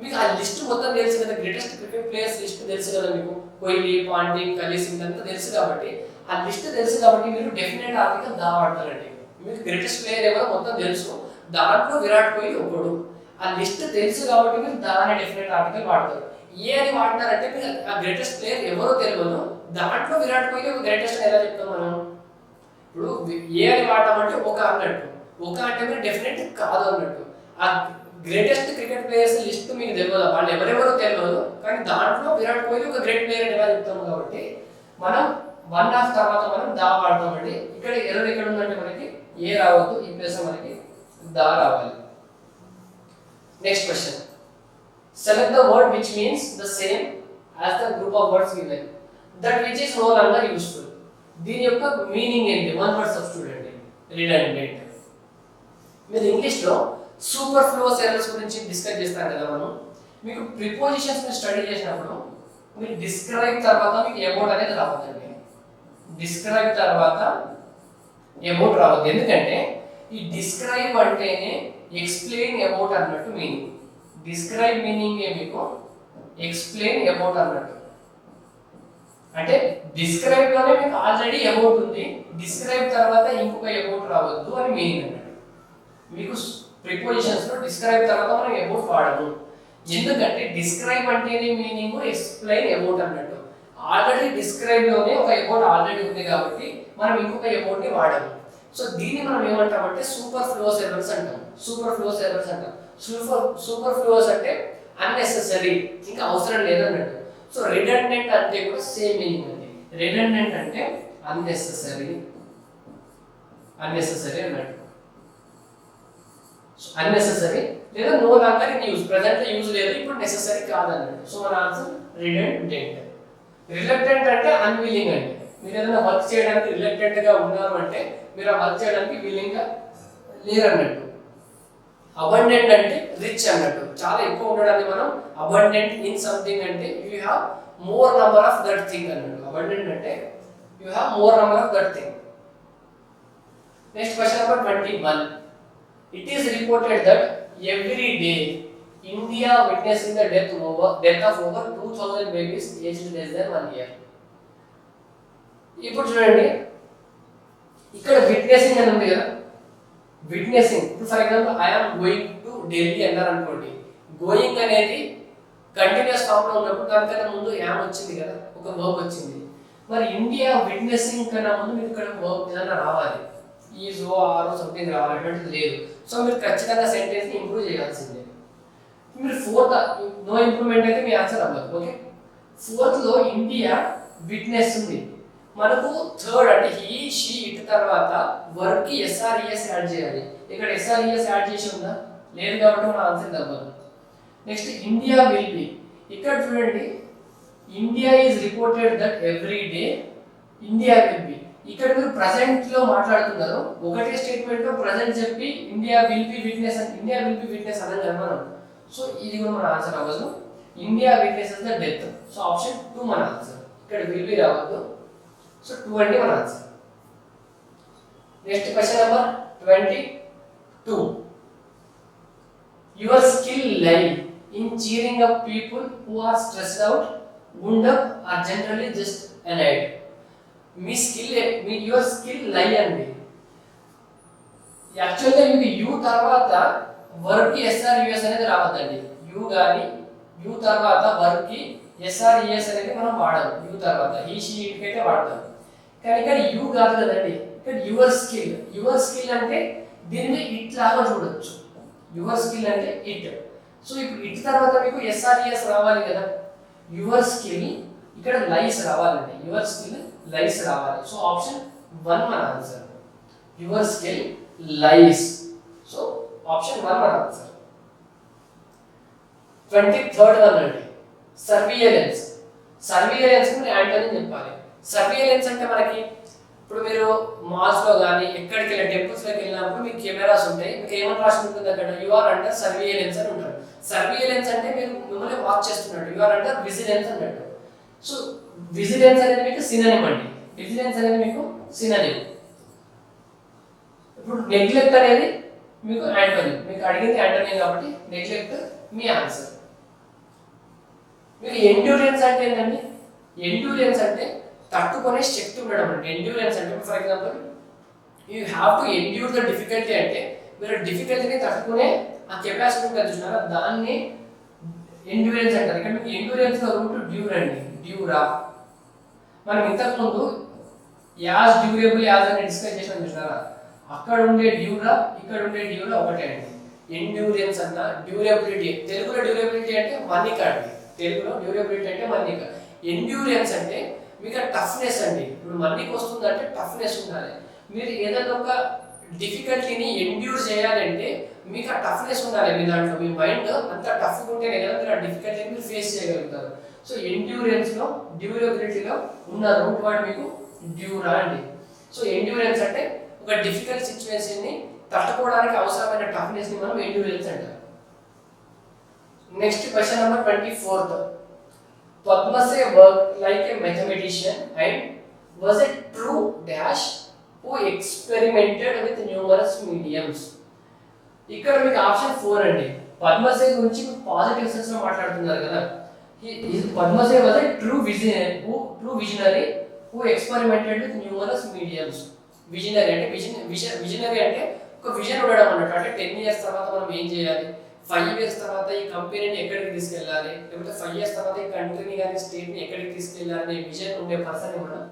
మీకు ఆ లిస్ట్ మొత్తం తెలుసు కదా, గ్రేటెస్ట్ క్రికెట్ ప్లేయర్స్ లిస్ట్ తెలుసు కదా మీకు. కోహ్లీ, పాంటింగ్, కలీస్ ఇదంతా తెలుసు కాబట్టి, ఆ లిస్ట్ తెలుసు కాబట్టి మీరు డెఫినెట్ ఆర్టికల్ దా వాడతారండి. మీకు గ్రేటెస్ట్ ప్లేయర్ ఎవరో మొత్తం తెలుసు, దాంట్లో విరాట్ కోహ్లీ ఒకడు. ఆ లిస్ట్ తెలుసు కాబట్టి మీరు దా అనే డెఫినెట్ ఆర్టికల్ వాడతారు. ఏ అని వాడినారంటే మీరు ఆ గ్రేటెస్ట్ ప్లేయర్ ఎవరో తెలియదు, దాంట్లో విరాట్ కోహ్లీ ఒక గ్రేటెస్ట్ ఎలా చెప్తాం మనం. ఇప్పుడు ఏ అని వాడమంటే ఒక అన్నట్టు, ఒక అంటే మీరు డెఫినెట్ కాదు అన్నట్టు. ఆ గ్రేటెస్ట్ క్రికెట్ ప్లేయర్స్ లిస్ట్ మీకు తెలియదు, వాళ్ళు ఎవరెవరో తెలియదు, కానీ దాంట్లో విరాట్ కోహ్లీ ఒక గ్రేట్ ప్లేయర్ అని ఎలా చెప్తాము కాబట్టి మనం 1 తర్వాత మనం దా వాడతామండి. ఇక్కడ ఎర్రర్ ఎక్కడ ఉందంటే మనకి ఏ రావద్దు, ఈ ప్లేస్ మనకి దా రావాలి. Next question, select the word which means the same as the group of words given that which is no longer useful. దీని యొక్క మీనింగ్ ఏంటి? వన్ వర్డ్ సబ్స్టిట్యూట్ అండి, రిడెండెంట్. మీరు ఇంగ్లీష్లో సూపర్ ఫ్లూస్ ఎర్రర్స్ గురించి డిస్కస్ చేస్తాం కదా మనం. మీకు ప్రిపోజిషన్స్ ని స్టడీ చేసినప్పుడు మీరు డిస్క్రైబ్ తర్వాత మీకు అబౌట్ అనేది రావద్దండి. డిస్క్రైబ్ తర్వాత అబౌట్ రావద్దు, ఎందుకంటే ఈ డిస్క్రైబ్ అంటేనే ఎక్స్ప్లెయిన్ అబౌట్ అన్నట్టు మీనింగ్. డిస్క్రైబ్ మీనింగ్ మీకు ఎక్స్ప్లెయిన్ అబౌట్ అన్నట్టు. అంటే డిస్క్రైబ్ లోనే మీకు ఆల్రెడీ అబౌట్ ఉంది, డిస్క్రైబ్ తర్వాత ఇంకొక అబౌట్ రావద్దు అని మీనింగ్ అన్నట్టు. మీకు ప్రిపోజిషన్స్ లో డిస్క్రైబ్ తర్వాత మనం అబౌట్ వాడము, ఎందుకంటే డిస్క్రైబ్ అంటేనే మీనింగ్ ఎక్స్ప్లెయిన్ అబౌట్ అన్నట్టు. ఆల్రెడీ డిస్క్రైబ్ లోనే ఒక అబౌట్ ఆల్రెడీ ఉంది కాబట్టి మనం ఇంకొక అబౌట్ ని వాడము. సో దీన్ని మనం ఏమంటామంటే సూపర్ ఫ్లూస్ ఎర్రర్స్ అంటాం. సూపర్ ఫ్లూస్ ఎర్రర్స్ అంటాం. సూపర్ ఫ్లూస్ అంటే అన్నెసెసరీ, ఇంకా అవసరం లేదన్నట్టు. సో రిడెండెంట్ అంటే కూడా సేమ్ మీనింగ్ అండి. రిడెండెంట్ అంటే అన్నెసెసరీ అన్నట్టు. అన్నెసెసరీ లేదా no longer in use, present use లేదు, ఇప్పుడు నెసెసరీ కాదన్నట్టు. సో మన ఆన్సర్ రిడెండెంట్. రిలక్టెంట్ అంటే అన్విల్లింగ్ అండి. మీరు ఏదైనా వర్క్ చేయడానికి రిలక్టెంట్ గా ఉన్నారు అంటే మీరు ఆ వర్క్ చేయడానికి విల్లింగ్ గా లేరు అన్నట్టు. అబండెంట్ అంటే రిచ్ అన్నట్టు, చాలా ఎక్కువ ఉండడాన్ని మనం అబండెంట్ ఇన్ సంథింగ్ అంటే you have more number of that thing అన్నట్టు. అబండెంట్ అంటే you have more number of that thing. Next question number 21. It is reported that every day India witnessing the death of over 2000 babies aged less than 1 year. ఇప్పుడు చూడండి, ఇక్కడ witnessing అని ఉంది కదా, witnessing. ఇప్పుడు for example I am going to Delhi అన్నారు అనుకోండి, going అనేది కంటిన్యూస్ ఫామ్ లో ఉన్నప్పుడు దానికన్నా ముందు యామ్ వచ్చింది కదా, ఒక వర్బ్ వచ్చింది. మరి ఇండియా విట్నెసింగ్ కన్నా ముందు మీకు ఇక్కడ వర్బ్ ఏదైనా రావాలి, ఈజ్ ఓ ఆర్ సంథింగ్ రావాలంటే లేదు. సో మీరు ఖచ్చితంగా సెంటెన్స్ ని ఇంప్రూవ్ చేయాల్సిందే. మీరు ఫోర్త్ నో ఇంప్రూవ్మెంట్ అయితే మీ ఆన్సర్ అవ్వదు. ఓకే, ఫోర్త్ లో ఇండియా విట్నెస్ ఉంది, మనకు థర్డ్ అంటే హీ షీ ఇట్ తర్వాత వర్క్ కి ఎస్ఆర్ఈఎస్ యాడ్ చేయాలి. ఇక్కడ ఎస్ఆర్ఈఎస్ యాడ్ చేసి ఉందా? లేదు, కాబట్టి మన ఆన్సర్ అవ్వదు. నెక్స్ట్ ఇండియా విల్ బి, ఇక్కడ చూడండి India is reported that every day India will be. ఇక్కడ మీరు ప్రెజెంట్ లో మాట్లాడుతున్నారు, ఒకటే స్టేట్మెంట్ లో ప్రెజెంట్ చెప్పి ఇండియా విల్ బి విట్నెస్ అని, ఇండియా విల్ బి విట్నెస్ అన్నది మనం. సో ఇది కూడా మన ఆన్సర్ అవ్వదు. India witnesses the death. So option 2 మన ఆన్సర్. ఇక్కడ విల్ బి రావద్దు. సో 2 అంటే మన answer. Next question number 22. Your skill lie in cheering up people who are stressed out, wound up are generally just annoyed. మీ skill, మీ your skill lie అండి. యాక్చువల్గా మీకు యూ తర్వాత వర్క్ కి ఎస్ఆర్ఈఎస్ అనేది రావద్దండి. యూ కానీ యూ తర్వాత వర్క్ కి ఎస్ఆర్ఈఎస్ అనేది మనం వాడము. యూ తర్వాత హీ షీ ఇట్ అయితే వాడతాం, కానీ ఇక్కడ యూ కాదు కదండి. ఇక్కడ యువర్ స్కిల్, యువర్ స్కిల్ అంటే దీన్ని ఇట్ లాగా చూడొచ్చు. యువర్ స్కిల్ అంటే ఇట్. సో ఇప్పుడు ఇట్ తర్వాత మీకు ఎస్ఆర్ఈఎస్ రావాలి కదా, యువర్ స్కిల్ ఇక్కడ లైస్ రావాలండి. యువర్ స్కిల్ లైస్ రావాలి. సో ఆప్షన్ 1 మన answer. Your skill lies. So option 1 మన ఆన్సర్. 23rd వన్ అండి, సర్వియలెన్స్. సర్వియలెన్స్ ని యాంటోనిమ్ చెప్పాలి. సర్వియలెన్స్ అంటే మనకి ఇప్పుడు మీరు మాల్స్ లో కానీ ఎక్కడికి వెళ్ళిన టెంపుల్స్ లోకి వెళ్ళినప్పుడు మీకు కెమెరాస్ ఉంటాయి, మీకు ఏమని రాసి ఉంటుంది అక్కడ యు ఆర్ అండర్ సర్వియలెన్స్ అని ఉంటారు. సర్వియలెన్స్ అంటే మీరు మిమ్మల్ని వాచ్ చేస్తున్నట్టు, యు ఆర్ అండర్ విజిలెన్స్ అన్నట్టు. సో విజిలెన్స్ అనేది మీకు సినోనిమ్ అండి. విజిలెన్స్ అనేది మీకు సినోనిమ్. ఇప్పుడు నెగ్లెక్ట్ అనేది మీకు యాంటోనిమ్. మీకు అడిగింది యాంటోనిమ్ కాబట్టి నెగ్లెక్ట్ మీ ఆన్సర్. మీకు ఎండ్యూరెన్స్ అంటే ఏంటండి? ఎండ్యూరెన్స్ అంటే తట్టుకునే శక్తి ఉండడం అండి. ఎండ్యూరెన్స్ అంటే for example you have to endure the difficulty అంటే మీరు డిఫికల్టీని తట్టుకునే ఆ కెపాసిటీ ఉంటుంది చూసినారా, దాన్ని ఎండ్యూరెన్స్ అంటారు. ఇక్కడ మీకు ఎండ్యూరెన్స్ లో రూట్ డ్యూర్ అండి, డ్యూరా. మనం ఇంతకు ముందు యాజ్ డ్యూరబుల్ యాజ్ అని డిస్కస్ చేసాం చూసినారా, అక్కడ ఉండే డ్యూరా ఇక్కడ ఉండే డ్యూరా ఒకటే అండి. ఎండ్యూరెన్స్ అన్న, డ్యూరబిలిటీ. తెలుగులో డ్యూరబిలిటీ అంటే మన్నిక అండి. తెలుగులో డ్యూరబిలిటీ అంటే మన్నిక. ఎండ్యూరెన్స్ అంటే మీకు టఫ్నెస్ అండి. ఇప్పుడు మన్నిక వస్తుందంటే టఫ్నెస్ ఉండాలి. మీరు ఏదైనా ఒక డిఫికల్టీని ఎండ్యూర్ చేయాలంటే మీకు ఆ టఫ్నెస్ ఉండాలి. మీ దాంట్లో మీ మైండ్ అంత టఫ్గా ఉంటేనే కదా మీరు ఆ డిఫికల్టీని మీరు ఫేస్ చేయగలుగుతారు. సో ఎండ్యూరెన్స్లో డ్యూరబిలిటీలో ఉన్న రూట్ వర్డ్ మీకు డ్యూరా అండి. సో ఎండ్యూరెన్స్ అంటే ఒక డిఫికల్ట్ సిచ్యువేషన్ని తట్టుకోవడానికి అవసరమైన టఫ్నెస్ని మనం ఎండ్యూరెన్స్ అంటారు. Next question number 24th. Padmase worked like a mathematician and was a true dash who experimented with numerous mediums. ఇక్కడ మీకు ఆప్షన్ 4 అండి. పద్మసే గురించి పాజిటివ్ సెన్స్ లో మాట్లాడుతున్నారు కదా. Padamsee was a true visionary who experimented with numerous mediums. Visionary అంటే visionary అంటే ఒక విజన్ ఉండడం అన్నట్టు. అంటే 10 years తర్వాత మనం ఏం చేయాలి, 5 years తర్వాత ఈ కంపెనీని ఎక్కడికి తీసుకెళ్ళాలి, లేకపోతే 5 years తర్వాత ఈ కంట్రీని కానీ స్టేట్ని ఎక్కడికి తీసుకెళ్ళాలి అనే విజన్ ఉండే పర్సన్ మనం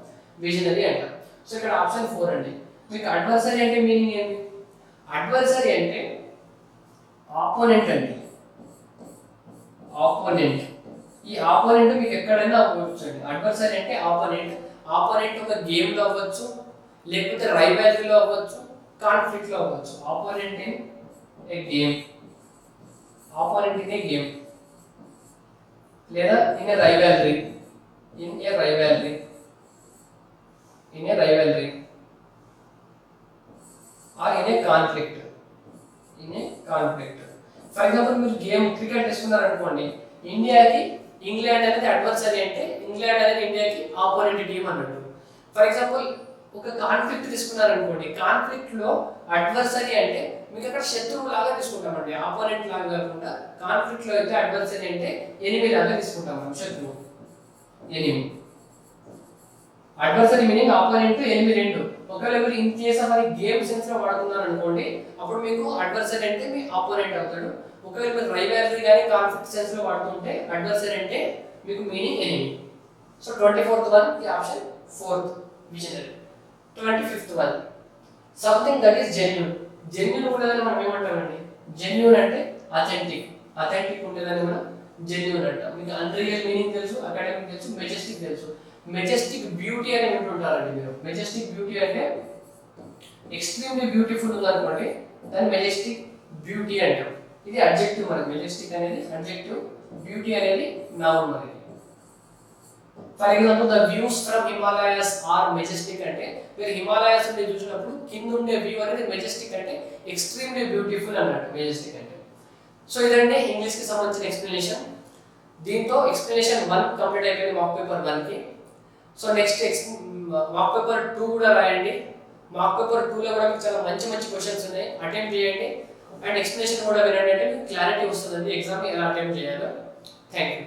విజనరీ అంటాం. సో ఇక్కడ ఆప్షన్ 4 అండి. మీకు అడ్వర్సరీ అంటే మీనింగ్ ఏంటి? అడ్వర్సరీ అంటే ఆపోనెంట్ అండి. ఆపోనెంట్. ఈ ఆపోనెంట్ మీకు ఎక్కడైనా అవ్వచ్చు అండి. అడ్వర్సరీ అంటే ఆపోనెంట్. ఆపోనెంట్ ఒక గేమ్లో అవ్వచ్చు, లేకపోతే రైవాలరీలో అవ్వచ్చు, కాన్ఫ్లిక్ట్లో అవ్వచ్చు. Opponent in a game, opponent in a game, లేదా in a rivalry, in a rivalry, in a rivalry or in a conflict, in a conflict. For example మీరు గేమ్ క్రికెట్ తీసుకున్నారు అనుకోండి, ఇండియాకి ఇంగ్లాండ్ అనేది అడ్వర్సరీ అంటే ఇంగ్లాండ్ అనేది ఇండియాకి opponent team అన్నట్టు. ఫర్ ఎగ్జాంపుల్ ఒక కాన్ఫ్లిక్ట్ తీసుకున్నారు అనుకోండి, కాన్ఫ్లిక్ట్ లో అడ్వర్సరీ అంటే మీకు అక్కడ శత్రువు లాగా తీసుకుంటామండి, ఆపోనెంట్ లాగా కాకుండా. కాన్ఫ్లిక్ట్ లో అయితే అడ్వర్సరీ అంటే ఎనిమి లాగా తీసుకుంటాం, శత్రువు, enemy. Adversary meaning opponent, enemy రెండు. ఒకవేళ మీరు ఇన్ కేస్ మరి గేమ్ సెన్స్ లో వాడుతున్నారు అనుకోండి, అప్పుడు మీకు అడ్వర్సరీ అంటే మీ ఆపోనెంట్ అవుతాడు. ఒకవేళ మీరు రైవాలరీ కానీ కాన్ఫ్లిక్ట్ సెన్స్ లో వాడుతుంటే అడ్వర్సరీ అంటే మీకు meaning enemy. So 24th one ఈ option 4th visionary. 25th one something that is genuine. Genuine ఉండేదని మనం ఏమంటామండి? జెన్యూన్ అంటే అథెంటిక్. అథెంటిక్ ఉండేదని మనం జెన్యూన్ అంటాం. మీకు అన్రియల్ మీనింగ్ తెలుసు, అకాడమిక్ తెలుసు, మెజెస్టిక్ తెలుసు. మెజెస్టిక్ బ్యూటీ అని వింటుంటారండి మీరు. మెజెస్టిక్ బ్యూటీ అంటే ఎక్స్ట్రీమ్లీ బ్యూటిఫుల్ ఉందనుకోండి, దాన్ని మెజెస్టిక్ బ్యూటీ అంటాం. ఇది అడ్జెక్టివ్ మనకి. మెజెస్టిక్ అనేది అడ్జెక్టివ్, బ్యూటీ అనేది నౌన్ మనకి. For example the views from Himalayas are majestic అంటే మీరు హిమాలయాస్ నుండి చూసినప్పుడు కింద ఉండే వ్యూ అనేది మెజెస్టిక్ అంటే ఎక్స్ట్రీమ్లీ బ్యూటిఫుల్ అన్నట్టు మెజెస్టిక్ అంటే. సో ఇదండి ఇంగ్లీష్కి సంబంధించిన ఎక్స్ప్లెనేషన్. దీంతో ఎక్స్ప్లెనేషన్ 1 కంప్లీట్ అయిపోయింది మాక్ పేపర్ 1కి. సో నెక్స్ట్ మాక్ పేపర్ 2 కూడా రాయండి. మాక్ పేపర్ 2లో కూడా మీకు చాలా మంచి మంచి క్వశ్చన్స్ ఉన్నాయి, అటెంప్ట్ చేయండి. అండ్ ఎక్స్ప్లెనేషన్ కూడా వినండి, అంటే మీకు క్లారిటీ వస్తుందండి ఎగ్జామ్ ఎలా అటెంప్ట్ చేయాలో. Thank you.